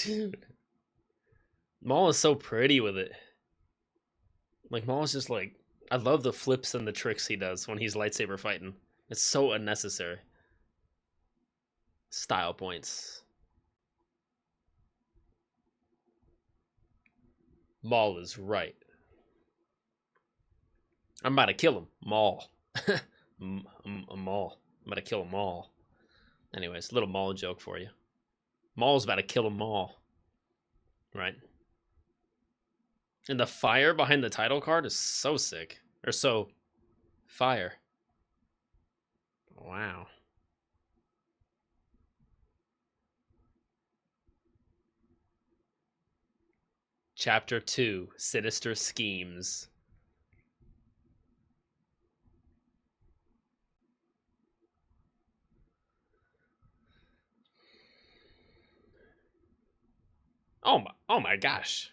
Dude. Maul is so pretty with it. Like, Maul is just like... I love the flips and the tricks he does when he's lightsaber fighting. It's so unnecessary. Style points. Maul is right. I'm about to kill him. Maul. Maul. I'm about to kill him all. Anyways, little Maul joke for you. Maul's about to kill them all. Right? And the fire behind the title card is so sick. Or so... fire. Wow. Chapter 2. Sinister Schemes. Oh my gosh.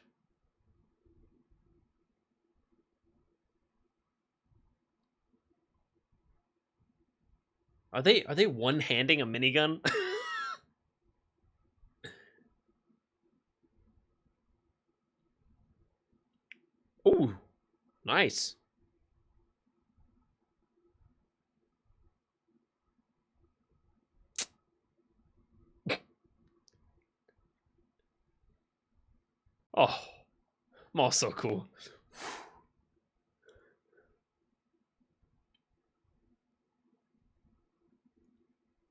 Are they one-handing a minigun? Ooh, nice. Oh, Maul's so cool.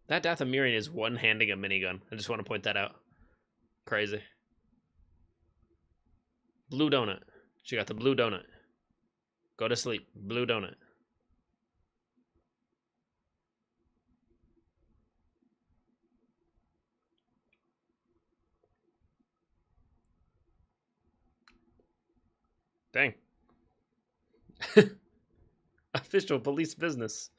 That Dathomirian is one-handing a minigun. I just want to point that out. Crazy. Blue donut. She got the blue donut. Go to sleep. Blue donut. Dang. Official police business.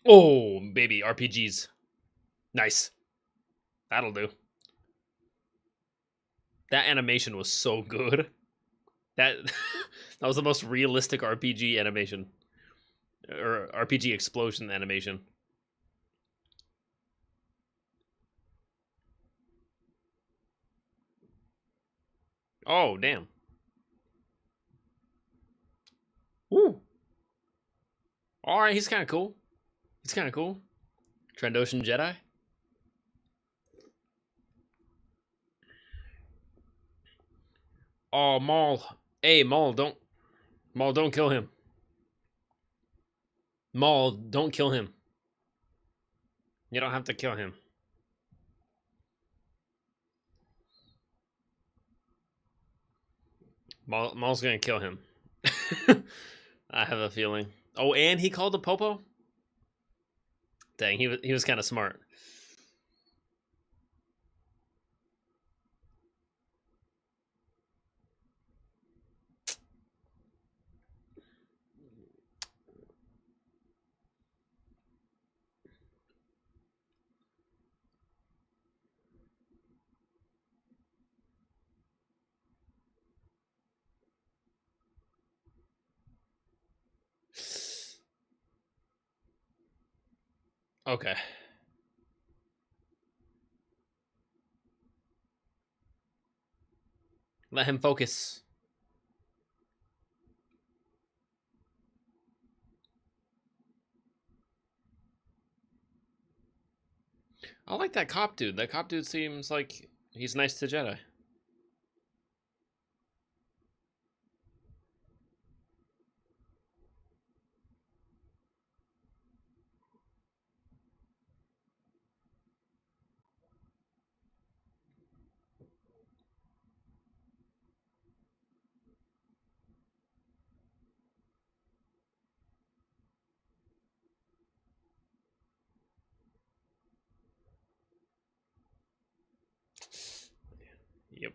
Oh, baby, RPGs. Nice. That'll do. That animation was so good. That that was the most realistic RPG animation. Or RPG explosion animation. Oh, damn. Woo. Alright, he's kind of cool. He's kind of cool. Trandoshan Jedi. Oh, Maul. Hey, Maul, don't kill him. Maul, don't kill him. You don't have to kill him. Maul's gonna kill him. I have a feeling. Oh, and he called the Popo? Dang, he was kind of smart. Okay. Let him focus. I like that cop dude. That cop dude seems like he's nice to Jedi. Yep.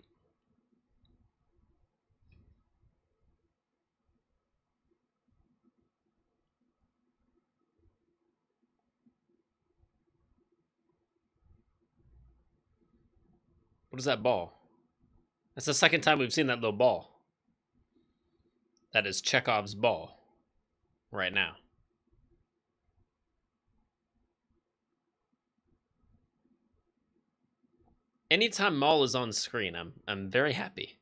What is that ball? That's the second time we've seen that little ball. That is Chekhov's ball. Right now. Anytime Maul is on screen, I'm very happy.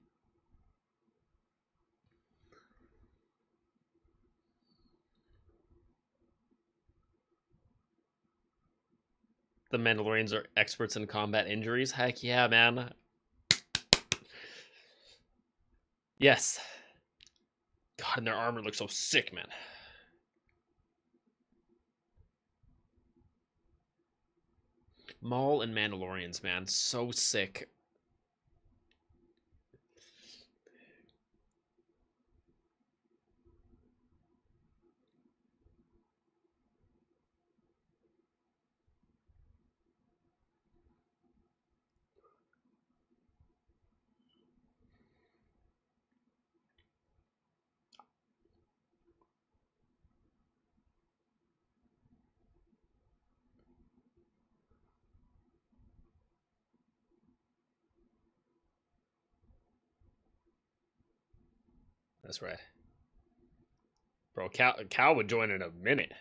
The Mandalorians are experts in combat injuries. Heck yeah, man. Yes. God, and their armor looks so sick, man. Maul and Mandalorians, man. So sick. That's right. Bro, Cal would join in a minute.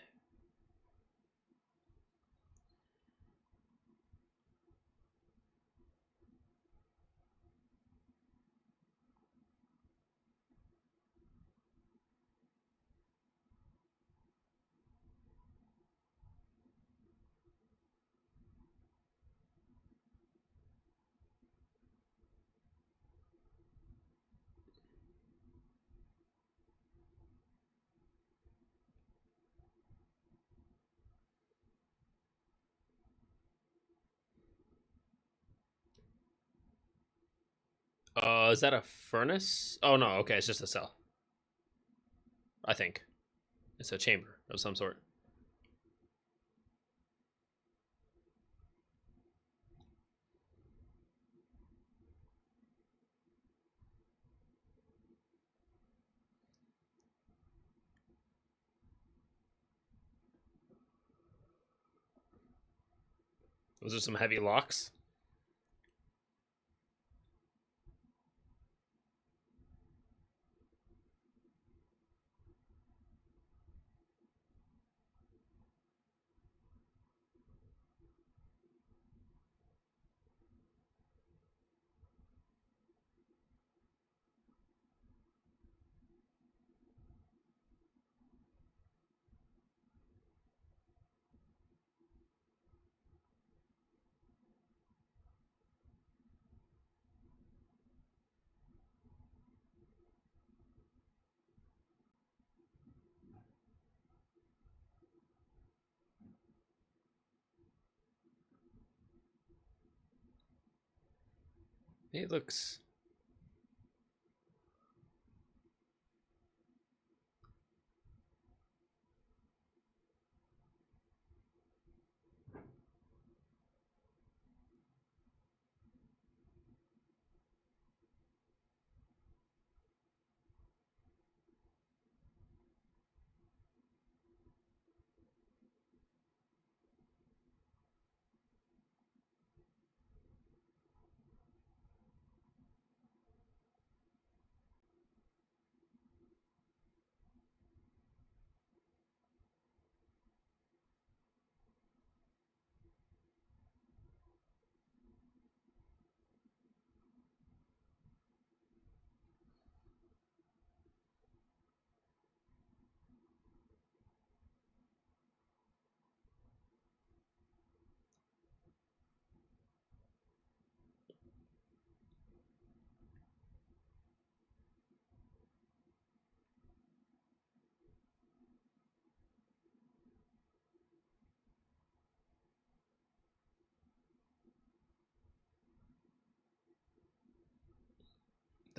Is that a furnace? Oh no, okay, it's just a cell. I think. It's a chamber of some sort. Was there some heavy locks? It looks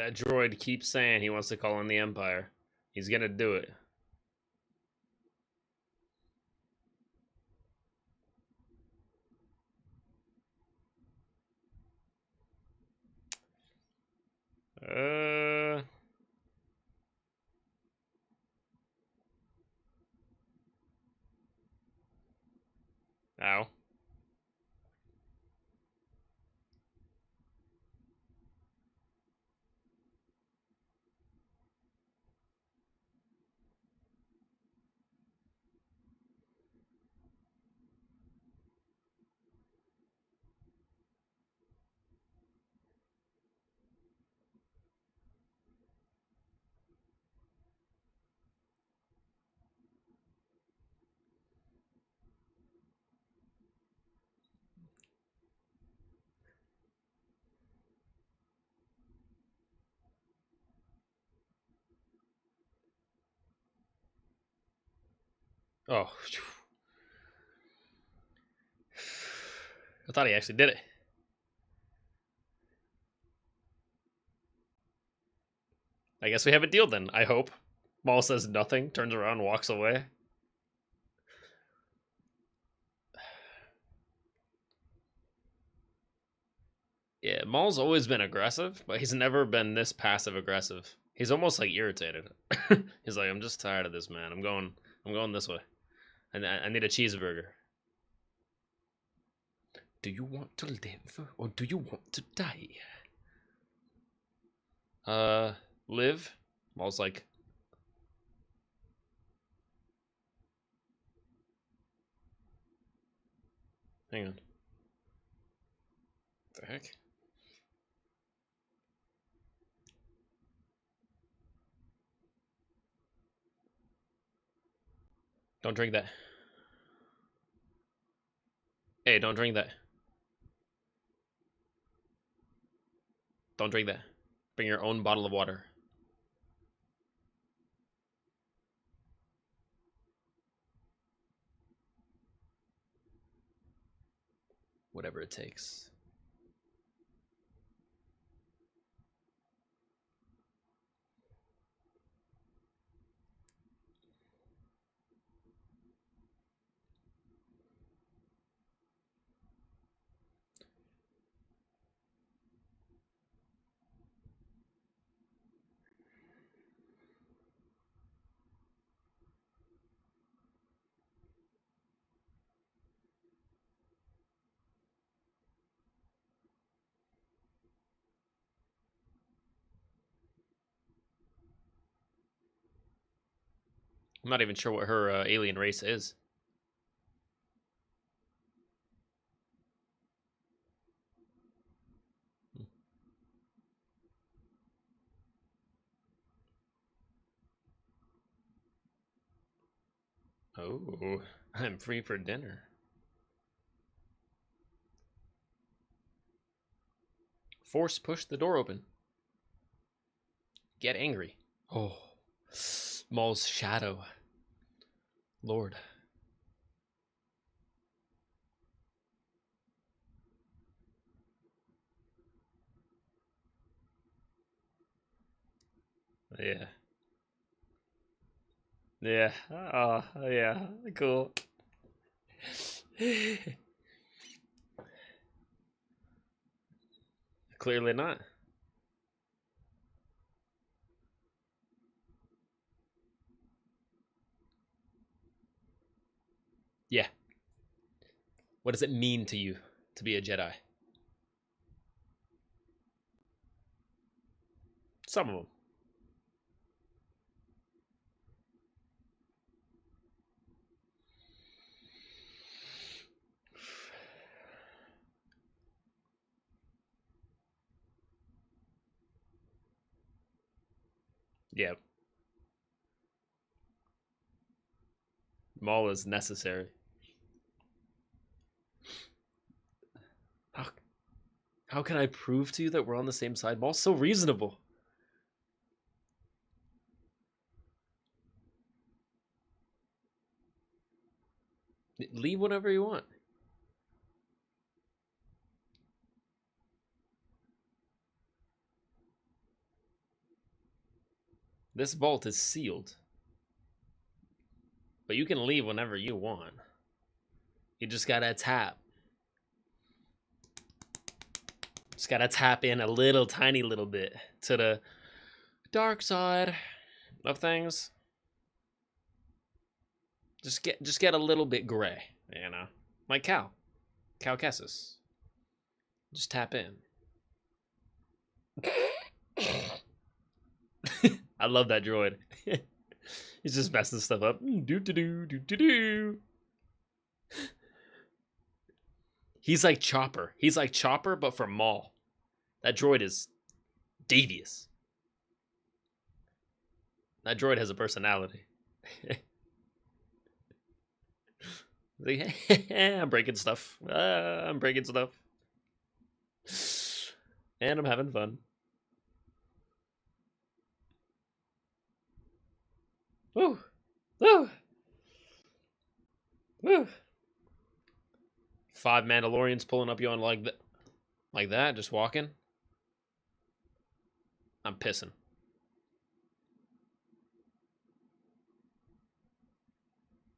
That droid keeps saying he wants to call in the Empire. He's gonna do it. Ow. Oh. I thought he actually did it. I guess we have a deal then, I hope. Maul says nothing, turns around, walks away. Yeah, Maul's always been aggressive, but he's never been this passive aggressive. He's almost like irritated. He's like, I'm just tired of this, man. I'm going this way. And I need a cheeseburger. Do you want to live or do you want to die? Live? Maul's like, hang on. What the heck? Don't drink that. Hey, don't drink that. Don't drink that. Bring your own bottle of water. Whatever it takes. I'm not even sure what her alien race is. Oh, I'm free for dinner. Force push the door open. Get angry. Oh, Maul's shadow. Lord. Yeah. Yeah. Oh, yeah. Cool. Clearly not. Yeah. What does it mean to you to be a Jedi? Some of them. Yeah. Maul is necessary. How can I prove to you that we're on the same side? Maul's so reasonable. Leave whenever you want. This vault is sealed, but you can leave whenever you want. You just gotta tap. Just gotta tap in a little tiny little bit to the dark side of things. Just get a little bit gray, you know, like Cal Kessis. Just tap in. I love that droid. He's just messing stuff up. Do do do do do do. He's like Chopper. He's like Chopper, but for Maul. That droid is devious. That droid has a personality. I'm breaking stuff. I'm breaking stuff. And I'm having fun. Woo! Woo! Woo! 5 Mandalorians pulling up you on like that, just walking. I'm pissing.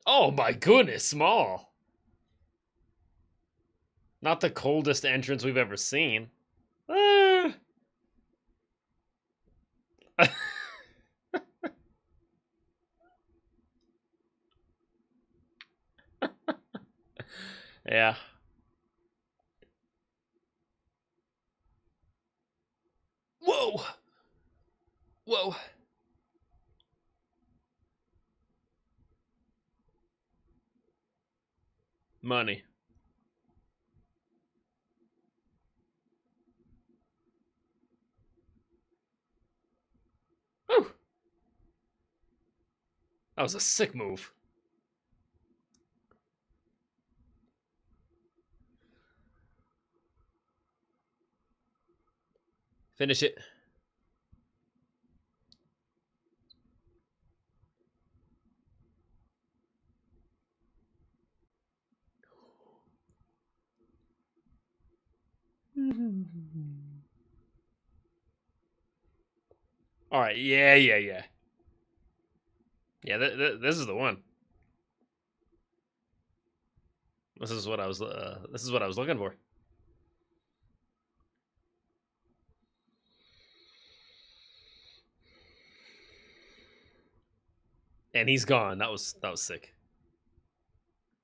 Oh my goodness, small. Not the coldest entrance we've ever seen. Yeah. Whoa. Whoa. Money. Woo. That was a sick move. Finish it. All right. Yeah. Yeah, this is the one. This is what I was looking for. And he's gone. That was sick.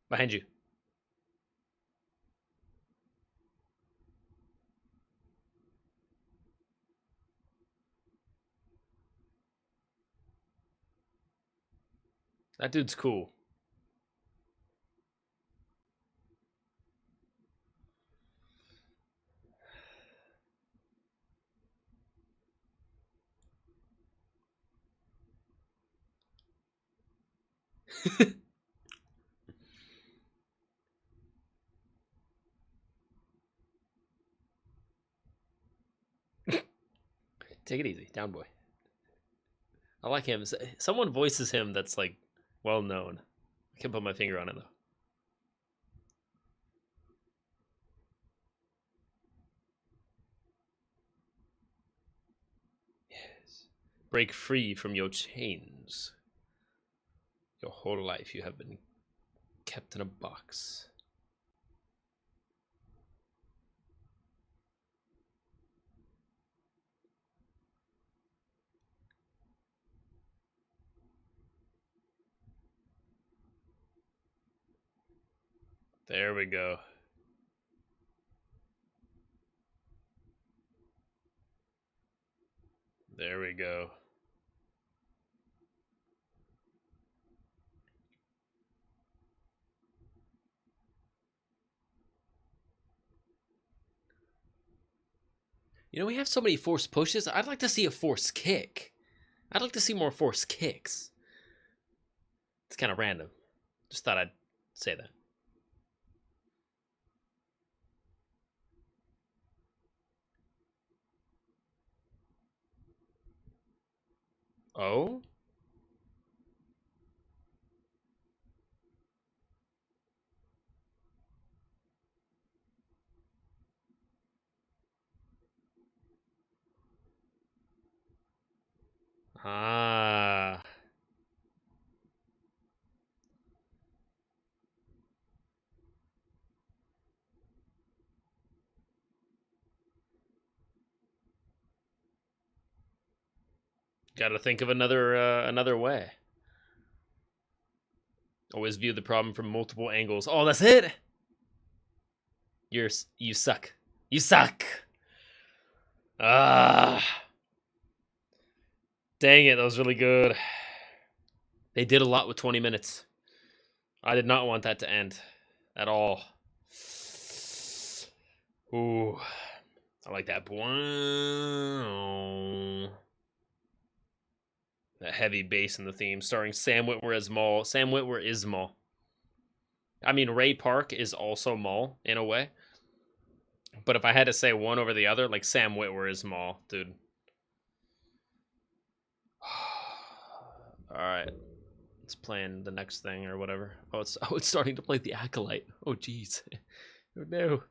Behind you. That dude's cool. Take it easy, down boy. I like him. Someone voices him that's like well known. I can't put my finger on it though. Yes. Break free from your chains. Your whole life you have been kept in a box. There we go. There we go. You know, we have so many force pushes. I'd like to see a force kick. I'd like to see more force kicks. It's kind of random. Just thought I'd say that. Oh? Ah. Gotta think of another way. Always view the problem from multiple angles. Oh, that's it. You suck. You suck. Ah. Dang it, that was really good. They did a lot with 20 minutes. I did not want that to end at all. Ooh. I like that. That heavy bass in the theme, starring Sam Witwer as Maul. Sam Witwer is Maul. I mean, Ray Park is also Maul, in a way. But if I had to say one over the other, like, Sam Witwer is Maul, dude. Alright. It's playing the next thing or whatever. Oh, it's starting to play The Acolyte. Oh, jeez. Oh, no.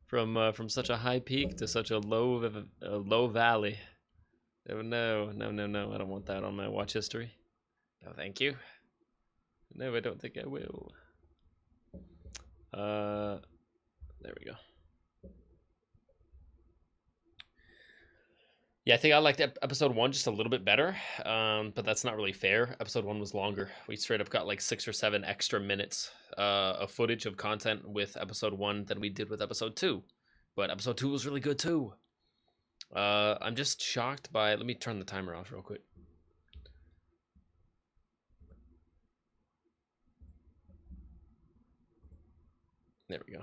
From such a high peak to such a low valley. Oh, no. No, no, no. I don't want that on my watch history. No, thank you. No, I don't think I will. There we go. Yeah, I think I liked episode 1 just a little bit better, but that's not really fair. Episode 1 was longer. We straight up got like 6 or 7 extra minutes of footage of content with episode 1 than we did with episode 2. But episode 2 was really good too. I'm just shocked by... Let me turn the timer off real quick. There we go.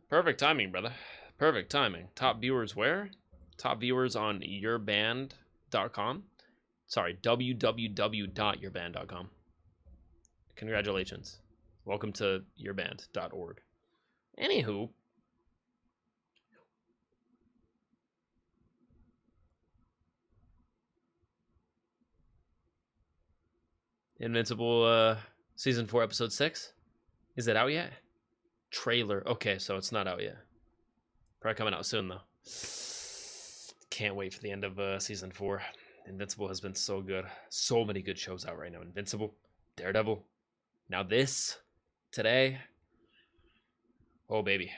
Perfect timing, brother. Perfect timing. Top viewers where? Top viewers on yourband.com. Sorry, www.yourband.com. Congratulations. Welcome to yourband.org. Anywho. Invincible season 4 episode 6. Is it out yet? Trailer. Okay, so it's not out yet. Probably coming out soon though. Can't wait for the end of season 4. Invincible has been so good. So many good shows out right now. Invincible, Daredevil. Now this today. Oh baby.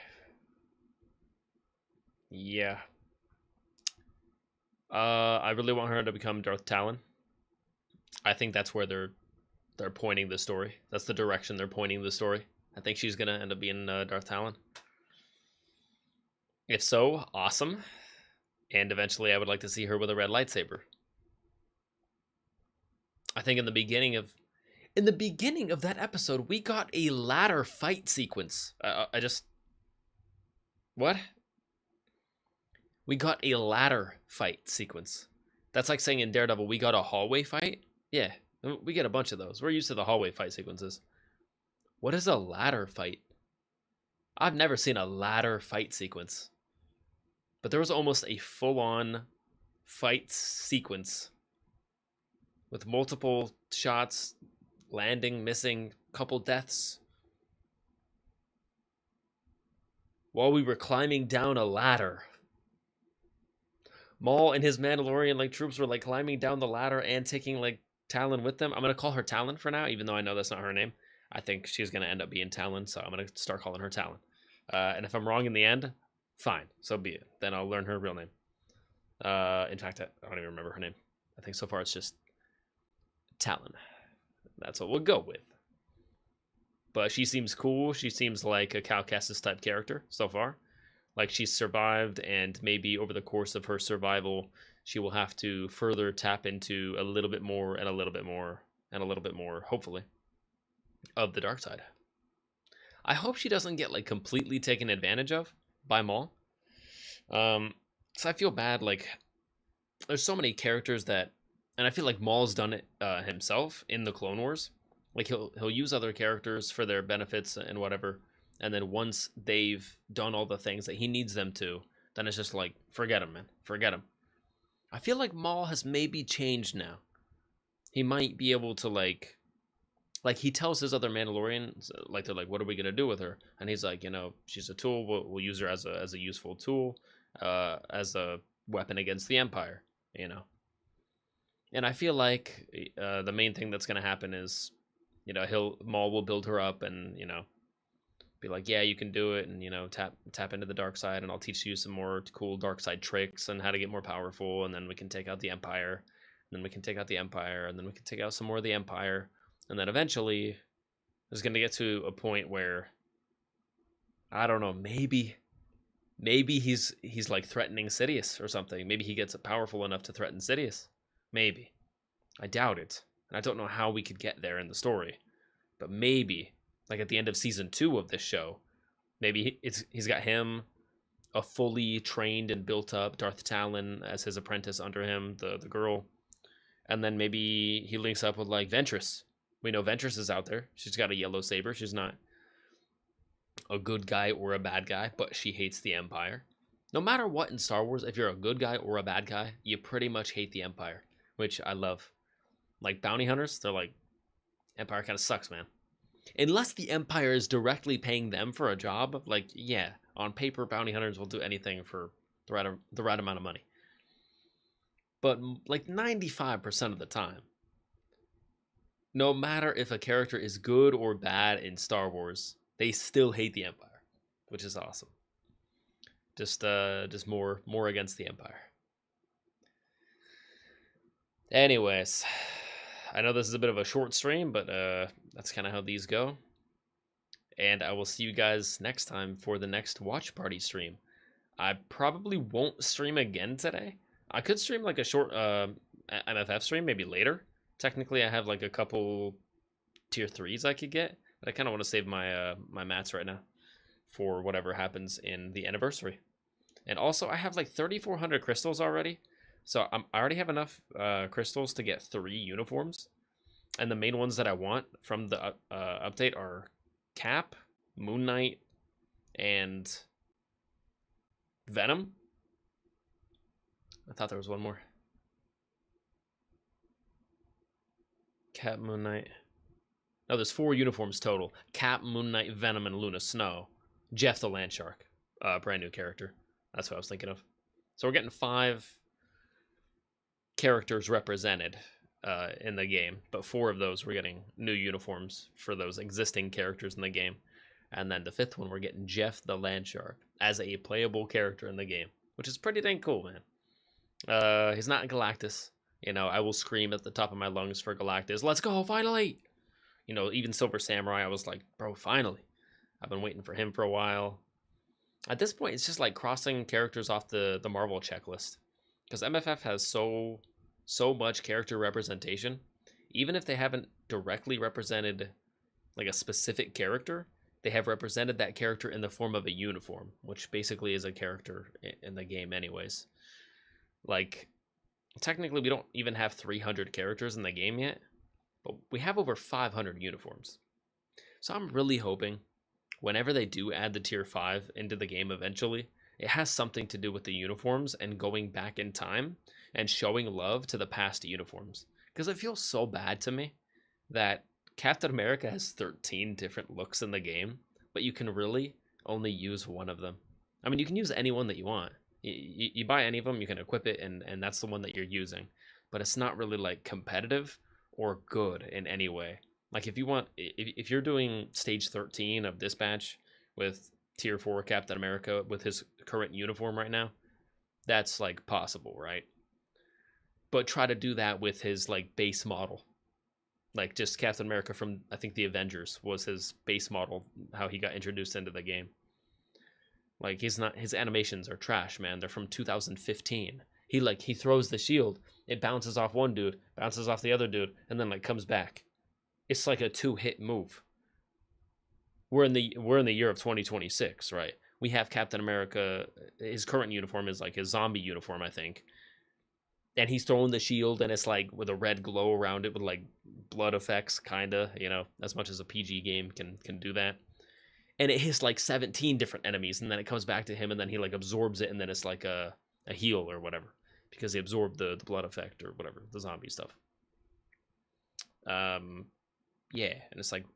Yeah. I really want her to become Darth Talon. I think that's where they're pointing the story. That's the direction they're pointing the story. I think she's gonna end up being Darth Talon. If so, awesome. And eventually, I would like to see her with a red lightsaber. I think in the beginning of that episode, we got a ladder fight sequence. What? We got a ladder fight sequence. That's like saying in Daredevil, we got a hallway fight. Yeah, we get a bunch of those. We're used to the hallway fight sequences. What is a ladder fight? I've never seen a ladder fight sequence. But there was almost a full-on fight sequence with multiple shots, landing, missing, couple deaths, while we were climbing down a ladder. Maul and his Mandalorian troops were climbing down the ladder and taking Talon with them. I'm gonna call her Talon for now, even though I know that's not her name. I think she's gonna end up being Talon, so I'm gonna start calling her Talon. And if I'm wrong in the end, fine, so be it. Then I'll learn her real name. In fact, I don't even remember her name. I think so far it's just Talon. That's what we'll go with. But she seems cool. She seems like a Cal Kestis type character so far. Like she's survived, and maybe over the course of her survival, she will have to further tap into a little bit more and a little bit more and a little bit more, hopefully, of the dark side. I hope she doesn't get completely taken advantage of by Maul. So I feel bad. There's so many characters that, and I feel like Maul's done it himself in the Clone Wars. He'll use other characters for their benefits and whatever, and then once they've done all the things that he needs them to, then it's just forget him, man, forget him. I feel like Maul has maybe changed now. He might be able to he tells his other Mandalorians, they're what are we gonna do with her? And he's she's a tool. We'll use her as a useful tool, as a weapon against the Empire, And I feel like the main thing that's gonna happen is, Maul will build her up, and Be like, yeah, you can do it, and tap into the dark side, and I'll teach you some more cool dark side tricks and how to get more powerful, and then we can take out the Empire, and then we can take out the Empire, and then we can take out some more of the Empire, and then eventually there's gonna get to a point where I don't know, maybe he's like threatening Sidious or something. Maybe he gets powerful enough to threaten Sidious. Maybe. I doubt it, and I don't know how we could get there in the story, but maybe. Like at the end of season 2 of this show, maybe he's got him, a fully trained and built up Darth Talon as his apprentice under him, the girl, and then maybe he links up with like Ventress. We know Ventress is out there. She's got a yellow saber. She's not a good guy or a bad guy, but she hates the Empire. No matter what in Star Wars, if you're a good guy or a bad guy, you pretty much hate the Empire, which I love. Like bounty hunters, they're like, Empire kind of sucks, man. Unless the Empire is directly paying them for a job, like, yeah, on paper, bounty hunters will do anything for the right amount of money. But like 95% of the time, no matter if a character is good or bad in Star Wars, they still hate the Empire, which is awesome. Just more against the Empire. Anyways, I know this is a bit of a short stream, but that's kind of how these go. And I will see you guys next time for the next watch party stream. I probably won't stream again today. I could stream like a short MFF stream maybe later. Technically, I have like a couple tier 3s I could get, but I kind of want to save my my mats right now for whatever happens in the anniversary. And also, I have like 3,400 crystals already. So I already have enough crystals to get 3 uniforms. And the main ones that I want from the update are Cap, Moon Knight, and Venom. I thought there was one more. Cap, Moon Knight. No, there's 4 uniforms total. Cap, Moon Knight, Venom, and Luna Snow. Jeff the Landshark. Brand new character. That's what I was thinking of. So we're getting 5 characters represented in the game, but 4 of those we're getting new uniforms for those existing characters in the game. And then the 5th one, we're getting Jeff the Landshark as a playable character in the game, which is pretty dang cool, man. He's not Galactus. I will scream at the top of my lungs for Galactus. Let's go, finally! Even Silver Samurai, I was like, bro, finally. I've been waiting for him for a while. At this point, it's just like crossing characters off the Marvel checklist. Because MFF has so much character representation. Even if they haven't directly represented like a specific character, they have represented that character in the form of a uniform, which basically is a character in the game anyways. Like, technically we don't even have 300 characters in the game yet, but we have over 500 uniforms. So I'm really hoping whenever they do add the tier 5 into the game eventually, it has something to do with the uniforms and going back in time and showing love to the past uniforms. Because it feels so bad to me that Captain America has 13 different looks in the game, but you can really only use one of them. I mean, you can use any one that you want. You buy any of them, you can equip it, and that's the one that you're using. But it's not really like competitive or good in any way. Like if you're doing stage 13 of Dispatch with tier 4 Captain America with his current uniform right now, that's like possible, right? But try to do that with his like base model. Like just Captain America from, I think, the Avengers was his base model, how he got introduced into the game. Like his animations are trash, man. They're from 2015. He throws the shield, it bounces off one dude, bounces off the other dude, and then like comes back. It's like a 2-hit move. We're in the year of 2026, right? We have Captain America. His current uniform is like his zombie uniform, I think. And he's throwing the shield, and it's like with a red glow around it with like blood effects, kinda, as much as a PG game can do that. And it hits like 17 different enemies, and then it comes back to him, and then he like absorbs it, and then it's like a heal or whatever, because he absorbed the blood effect or whatever, the zombie stuff. Yeah, and it's like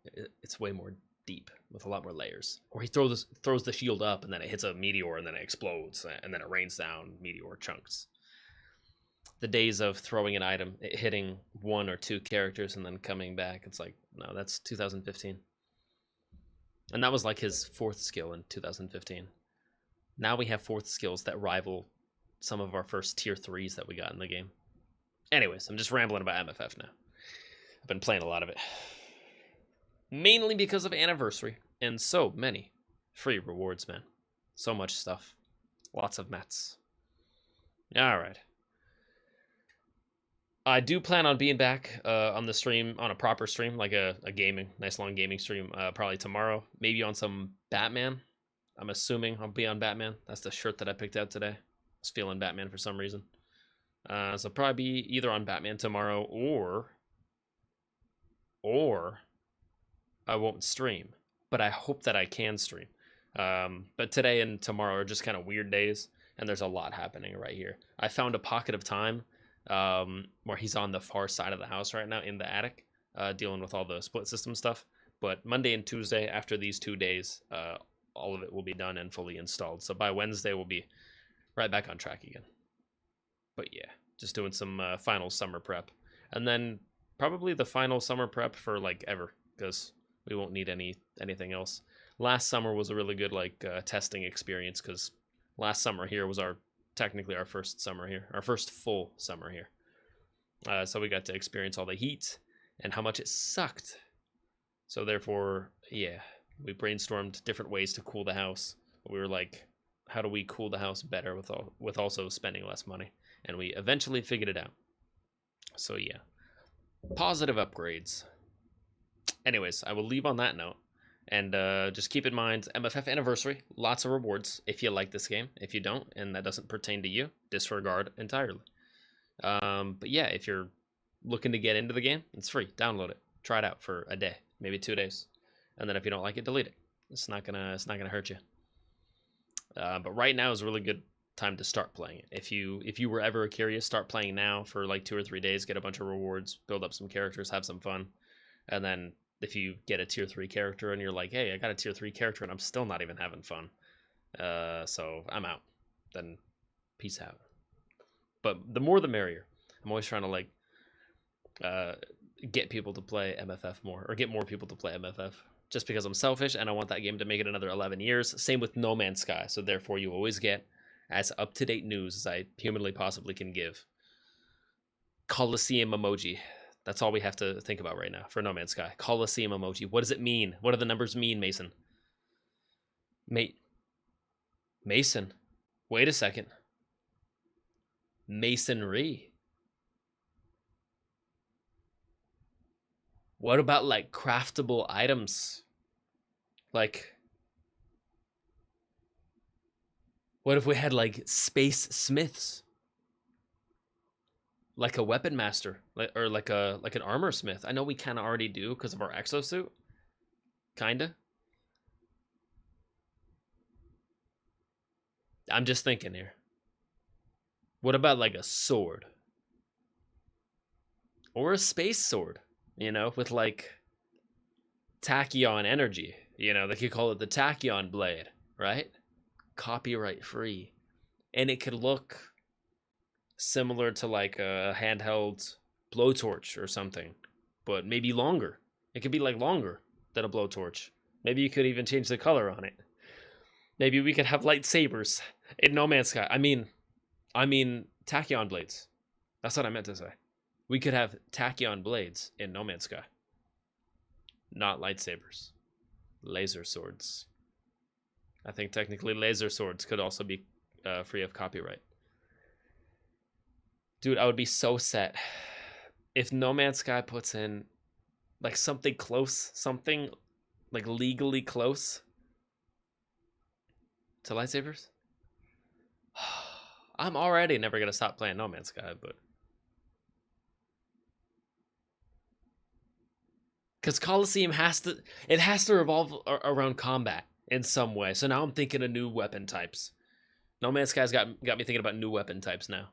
it's way more deep with a lot more layers. Or he throws the shield up, and then it hits a meteor, and then it explodes, and then it rains down meteor chunks. The days of throwing an item, it hitting 1 or 2 characters, and then coming back, it's like, no, that's 2015. And that was like his 4th skill in 2015. Now we have 4th skills that rival some of our first tier 3s that we got in the game. Anyways, I'm just rambling about MFF now. I've been playing a lot of it. Mainly because of Anniversary and so many free rewards, man. So much stuff. Lots of mats. Alright. I do plan on being back on the stream, on a proper stream, like a gaming, nice long gaming stream, probably tomorrow. Maybe on some Batman. I'm assuming I'll be on Batman. That's the shirt that I picked out today. I was feeling Batman for some reason. So probably be either on Batman tomorrow or I won't stream. But I hope that I can stream. But today and tomorrow are just kind of weird days, and there's a lot happening right here. I found a pocket of time where he's on the far side of the house right now in the attic, dealing with all the split system stuff. But Monday and Tuesday, after these 2 days, all of it will be done and fully installed. So by Wednesday, we'll be right back on track again. But yeah, just doing some final summer prep. And then probably the final summer prep for like ever, because we won't need anything else. Last summer was a really good like testing experience, because last summer here was technically our first summer here, our first full summer here. So we got to experience all the heat and how much it sucked. So therefore, yeah, we brainstormed different ways to cool the house. We were like, how do we cool the house better with also spending less money? And we eventually figured it out. So yeah, positive upgrades. Anyways, I will leave on that note. And just keep in mind, MFF Anniversary, lots of rewards if you like this game. If you don't, and that doesn't pertain to you, disregard entirely. But yeah, if you're looking to get into the game, it's free. Download it. Try it out for a day, maybe 2 days. And then if you don't like it, delete it. It's not gonna hurt you. But right now is a really good time to start playing it. If you were ever curious, start playing now for like 2 or 3 days, get a bunch of rewards, build up some characters, have some fun. And then if you get a tier 3 character and you're like, hey, I got a tier 3 character and I'm still not even having fun, so I'm out, then peace out. But the more the merrier. I'm always trying to like get people to play MFF more, or get more people to play MFF, just because I'm selfish and I want that game to make it another 11 years. Same with No Man's Sky. So therefore you always get as up-to-date news as I humanly possibly can give. Coliseum emoji. That's all we have to think about right now for No Man's Sky. Coliseum emoji. What does it mean? What do the numbers mean, Mason? Mason. Wait a second. Masonry. What about like craftable items? Like, what if we had like space smiths? Like a weapon master, or like an armor smith. I know we kind of already do because of our exosuit. Kinda. I'm just thinking here. What about like a sword? Or a space sword, with like tachyon energy. They could call it the tachyon blade, right? Copyright free. And it could look similar to like a handheld blowtorch or something, but maybe longer. It could be like longer than a blowtorch. Maybe you could even change the color on it. Maybe we could have lightsabers in No Man's Sky. I mean tachyon blades. That's what I meant to say. We could have tachyon blades in No Man's Sky. Not lightsabers. Laser swords. I think technically laser swords could also be free of copyright. Dude, I would be so set if No Man's Sky puts in like something close, something like legally close to lightsabers. I'm already never going to stop playing No Man's Sky, but because Coliseum has to revolve around combat in some way. So now I'm thinking of new weapon types. No Man's Sky's got me thinking about new weapon types now.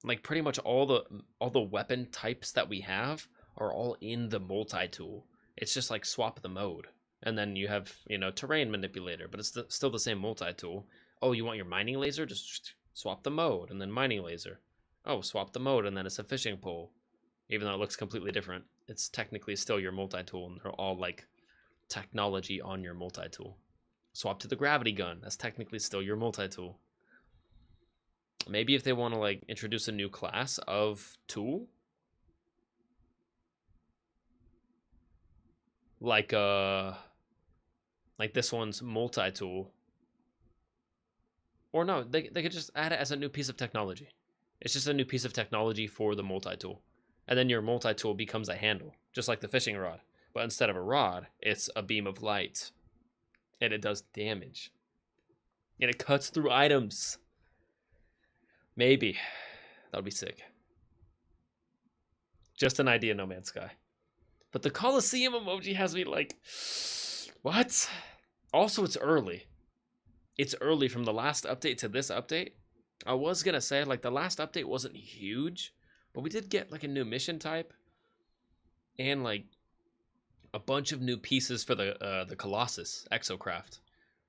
Like pretty much all the weapon types that we have are all in the multi-tool. It's just like swap the mode. And then you have, terrain manipulator, but it's still the same multi-tool. Oh, you want your mining laser? Just swap the mode and then mining laser. Oh, swap the mode and then it's a fishing pole. Even though it looks completely different, it's technically still your multi-tool and they're all like technology on your multi-tool. Swap to the gravity gun. That's technically still your multi-tool. Maybe if they want to like introduce a new class of tool, like this one's multi-tool. Or no, they could just add it as a new piece of technology. It's just a new piece of technology for the multi-tool. And then your multi-tool becomes a handle, just like the fishing rod. But instead of a rod, it's a beam of light. And it does damage. And it cuts through items. Maybe. That would be sick. Just an idea, No Man's Sky. But the Coliseum emoji has me like, what? Also, it's early. It's early from the last update to this update. I was going to say, like, the last update wasn't huge, but we did get, like, a new mission type and, like, a bunch of new pieces for the Colossus Exocraft.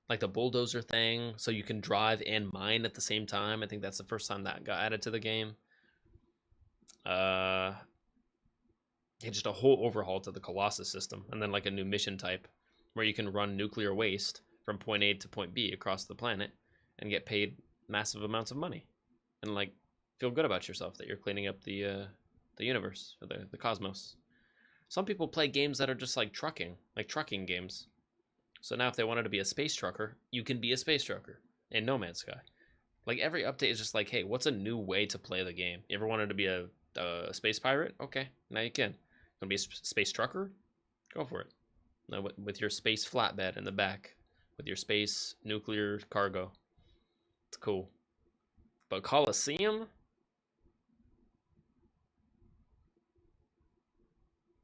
Like the bulldozer thing, so you can drive and mine at the same time. I think that's the first time that got added to the game. Yeah, just a whole overhaul to the Colossus system, and then like a new mission type where you can run nuclear waste from point A to point B across the planet and get paid massive amounts of money, and like feel good about yourself that you're cleaning up the universe or the cosmos. Some people play games that are just like trucking games. So now if they wanted to be a space trucker, you can be a space trucker in No Man's Sky. Like every update is just like, hey, what's a new way to play the game? You ever wanted to be a space pirate? Okay, now you can. Gonna be a space trucker? Go for it. Now, with your space flatbed in the back, with your space nuclear cargo. It's cool. But Coliseum?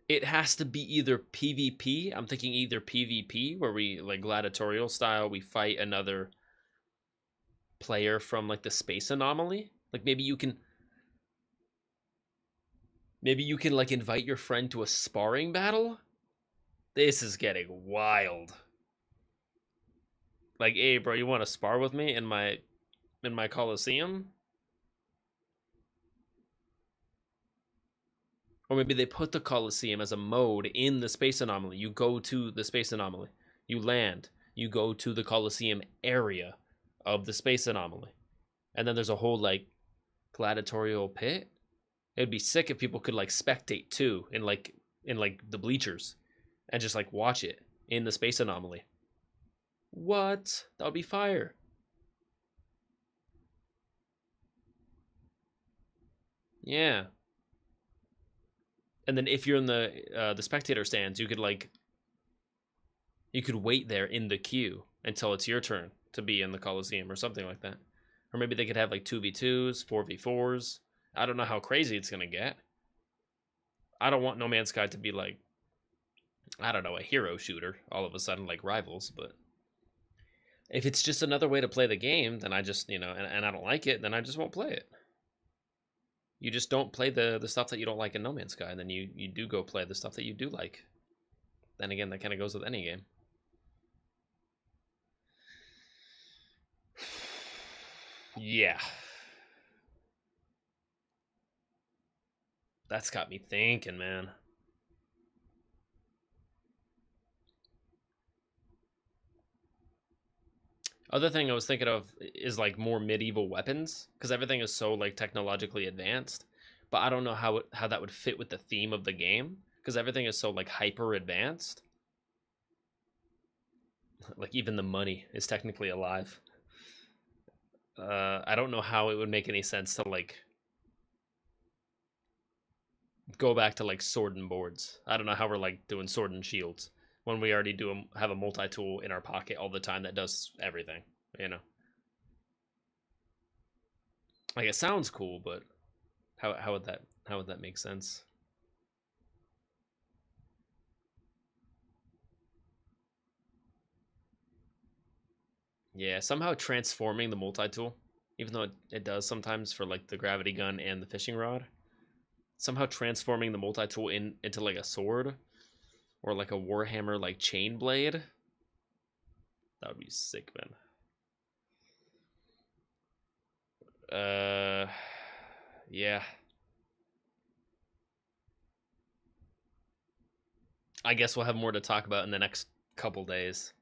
It has to be either PvP. I'm thinking either PvP, where we, like, gladiatorial style, we fight another player from, like, the space anomaly. Like, maybe you can, like, invite your friend to a sparring battle? This is getting wild. Like, hey, bro, you want to spar with me in my Coliseum? Or maybe they put the Coliseum as a mode in the space anomaly. You go to the space anomaly. You land. You go to the Coliseum area of the space anomaly. And then there's a whole, like, gladiatorial pit. It'd be sick if people could, like, spectate, too, in the bleachers. And just, like, watch it in the space anomaly. What? That would be fire. Yeah. And then if you're in the spectator stands, you could wait there in the queue until it's your turn to be in the Coliseum or something like that. Or maybe they could have like 2v2s, 4v4s. I don't know how crazy it's gonna get. I don't want No Man's Sky to be like, I don't know, a hero shooter all of a sudden, like Rivals. But if it's just another way to play the game, then I just, and I don't like it, then I just won't play it. You just don't play the stuff that you don't like in No Man's Sky, and then you do go play the stuff that you do like. Then again, that kind of goes with any game. Yeah. That's got me thinking, man. Other thing I was thinking of is like more medieval weapons, because everything is so like technologically advanced. But I don't know how that would fit with the theme of the game, because everything is so like hyper advanced. Like even the money is technically alive. I don't know how it would make any sense to like go back to like sword and boards. I don't know how we're like doing sword and shields when we already have a multi-tool in our pocket all the time that does everything, Like it sounds cool, but how would that make sense? Yeah, somehow transforming the multi-tool, even though it does sometimes for like the gravity gun and the fishing rod, somehow transforming the multi-tool into like a sword or like a Warhammer like chain blade. That would be sick, man. Yeah. I guess we'll have more to talk about in the next couple days.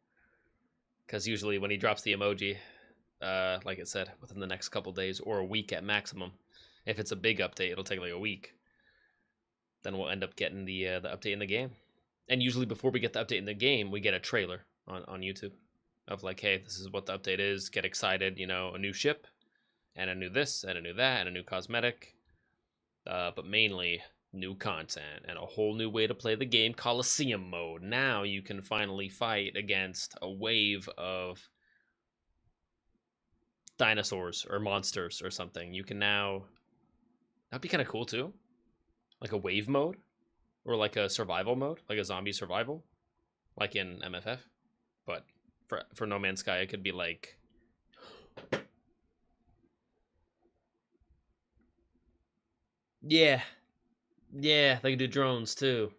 Because usually when he drops the emoji, like it said, within the next couple days or a week at maximum. If it's a big update, it'll take like a week. Then we'll end up getting the update in the game. And usually before we get the update in the game, we get a trailer on YouTube of like, hey, this is what the update is. Get excited, you know, a new ship, and a new this, and a new that, and a new cosmetic. But mainly new content and a whole new way to play the game, Coliseum mode. Now you can finally fight against a wave of dinosaurs or monsters or something. You can now... That'd be kind of cool too. Like a wave mode. Or like a survival mode. Like a zombie survival. Like in MFF. But for No Man's Sky, it could be like... Yeah. Yeah, they could do drones too.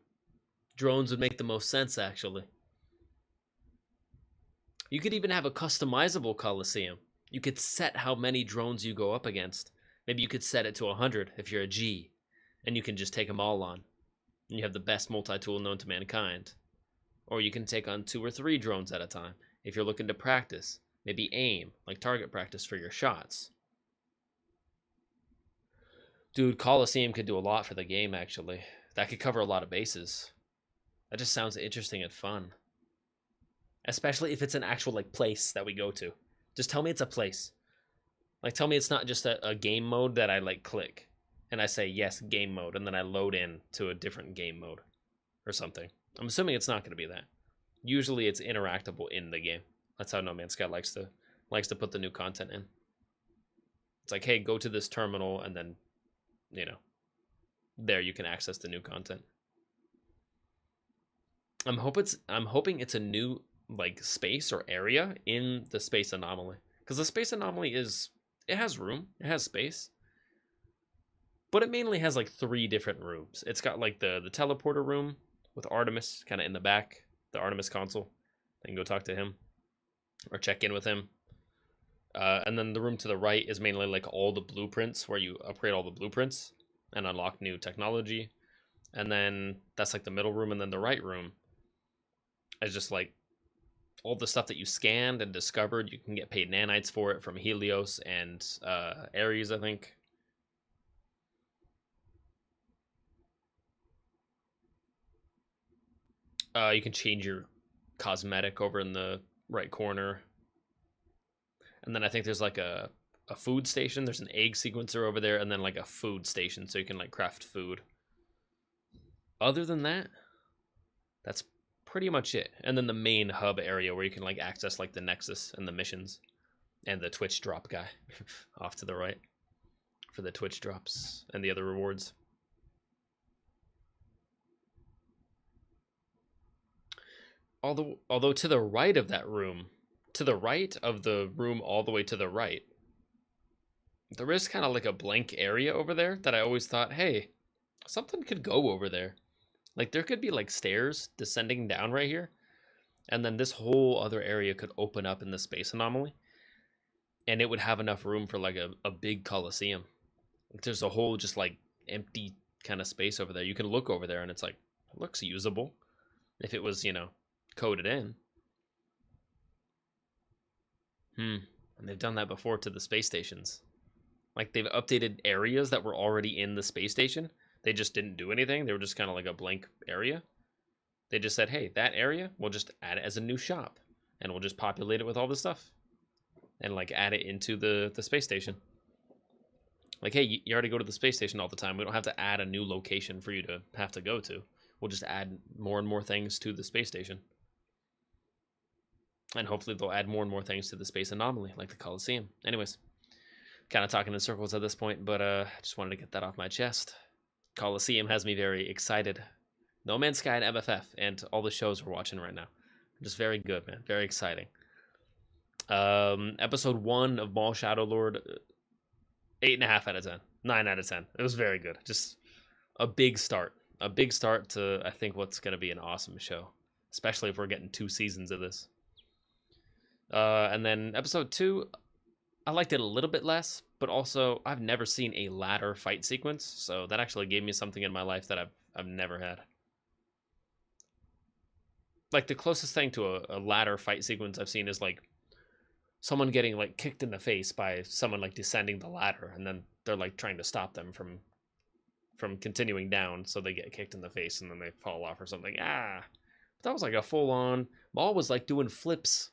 Drones would make the most sense, actually. You could even have a customizable Coliseum. You could set how many drones you go up against. Maybe you could set it to 100 if you're a G, and you can just take them all on. And you have the best multi-tool known to mankind. Or you can take on 2 or 3 drones at a time if you're looking to practice. Maybe aim, like target practice for your shots. Dude, Coliseum could do a lot for the game, actually. That could cover a lot of bases. That just sounds interesting and fun. Especially if it's an actual, like, place that we go to. Just tell me it's a place. Like, tell me it's not just a game mode that I, like, click. And I say, yes, game mode. And then I load in to a different game mode. Or something. I'm assuming it's not going to be that. Usually it's interactable in the game. That's how No Man's Sky likes to put the new content in. It's like, hey, go to this terminal, and then, you know, there you can access the new content. I'm hoping it's a new, like, space or area in the space anomaly, because the space anomaly it has room, it has space, but it mainly has like 3 different rooms. It's got like the teleporter room with Artemis kind of in the back, the Artemis console. I can go talk to him or check in with him. And then the room to the right is mainly like all the blueprints, where you upgrade all the blueprints and unlock new technology. And then that's like the middle room, and then the right room is just like all the stuff that you scanned and discovered. You can get paid nanites for it from Helios and Ares, I think. You can change your cosmetic over in the right corner. And then I think there's like a food station. There's an egg sequencer over there, and then like a food station, so you can like craft food. Other than that, that's pretty much it. And then the main hub area where you can like access like the Nexus and the missions and the Twitch drop guy off to the right for the Twitch drops and the other rewards. Although to the right of that room, to the right of the room all the way to the right, there is kind of like a blank area over there that I always thought, hey, something could go over there. Like there could be like stairs descending down right here, and then this whole other area could open up in the space anomaly, and it would have enough room for like a big Coliseum. Like, there's a whole just like empty kind of space over there. You can look over there and it's like, it looks usable if it was, you know, coded in. And they've done that before to the space stations. Like they've updated areas that were already in the space station. They just didn't do anything. They were just kind of like a blank area. They just said, hey, that area, we'll just add it as a new shop, and we'll just populate it with all this stuff and like add it into the space station. Like, hey, you already go to the space station all the time. We don't have to add a new location for you to have to go to. We'll just add more and more things to the space station. And hopefully they'll add more and more things to the space anomaly, like the Coliseum. Anyways, kind of talking in circles at this point, but I just wanted to get that off my chest. Coliseum has me very excited. No Man's Sky and MFF and all the shows we're watching right now. Just very good, man. Very exciting. Episode 1 of Maul Shadow Lord, 8.5 out of 10. 9 out of 10. It was very good. Just a big start. A big start to, I think, what's going to be an awesome show. Especially if we're getting 2 seasons of this. And then episode 2, I liked it a little bit less, but also I've never seen a ladder fight sequence, so that actually gave me something in my life that I've never had. like the closest thing to a ladder fight sequence I've seen is like someone getting like kicked in the face by someone like descending the ladder, and then they're like trying to stop them from continuing down, so they get kicked in the face and then they fall off or something. But that was like a full on. Maul was like doing flips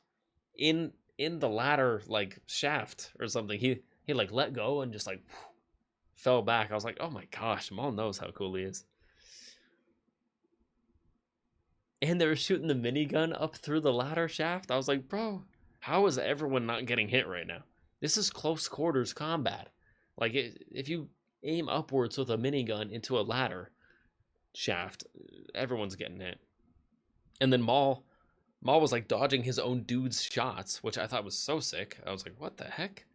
in the ladder like shaft or something. He like let go and just like fell back. I was like, oh my gosh, Maul knows how cool he is. And they were shooting the minigun up through the ladder shaft. I was like, bro, how is everyone not getting hit right now? This is close quarters combat. Like, if you aim upwards with a minigun into a ladder shaft, everyone's getting hit. And then Maul was like dodging his own dude's shots, which I thought was so sick. I was like, what the heck?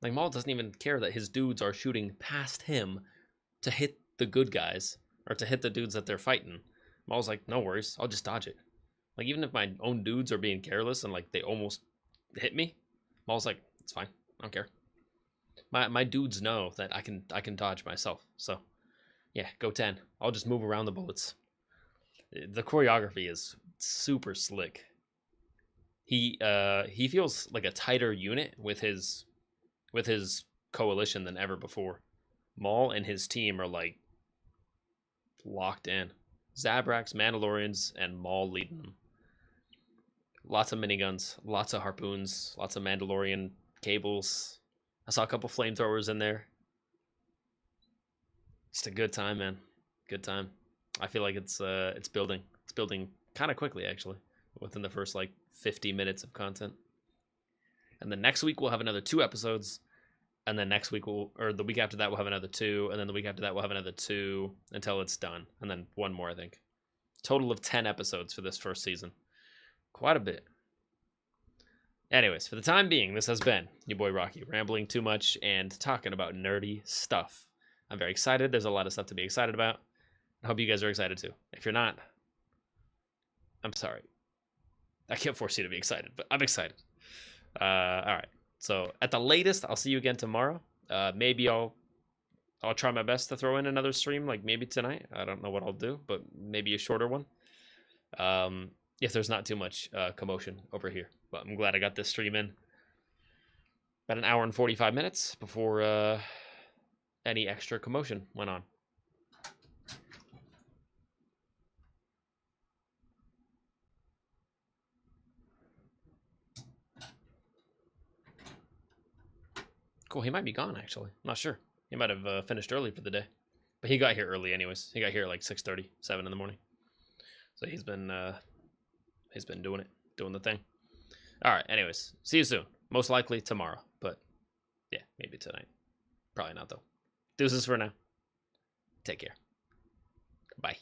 Like, Maul doesn't even care that his dudes are shooting past him to hit the good guys or to hit the dudes that they're fighting. Maul's like, no worries, I'll just dodge it. Like, even if my own dudes are being careless and like they almost hit me, Maul's like, it's fine, I don't care. My dudes know that I can dodge myself. So yeah, go 10. I'll just move around the bullets. The choreography is super slick. He feels like a tighter unit with his coalition than ever before. Maul and his team are like locked in. Zabraks, Mandalorians, and Maul leading them. Lots of miniguns, lots of harpoons, lots of Mandalorian cables. I saw a couple flamethrowers in there. Just a good time, man. Good time. I feel like it's building. It's building kind of quickly, actually, within the first like 50 minutes of content. And then next week we'll have another 2 episodes, and then next week the week after that we'll have another 2, and then the week after that we'll have another 2 until it's done, and then 1 more, I think. Total of 10 episodes for this first season. Quite a bit. Anyways, for the time being, this has been your boy Rocky, rambling too much and talking about nerdy stuff. I'm very excited. There's a lot of stuff to be excited about. I hope you guys are excited too. If you're not, I'm sorry. I can't force you to be excited, but I'm excited. All right. So at the latest, I'll see you again tomorrow. Maybe I'll try my best to throw in another stream, like maybe tonight. I don't know what I'll do, but maybe a shorter one. If there's not too much commotion over here. But I'm glad I got this stream in. About an hour and 45 minutes before any extra commotion went on. Cool, he might be gone, actually. I'm not sure. He might have finished early for the day. But he got here early anyways. He got here at like 6:30, 7 in the morning. So he's been doing it, doing the thing. All right, anyways, see you soon. Most likely tomorrow, but yeah, maybe tonight. Probably not, though. Deuces for now. Take care. Bye.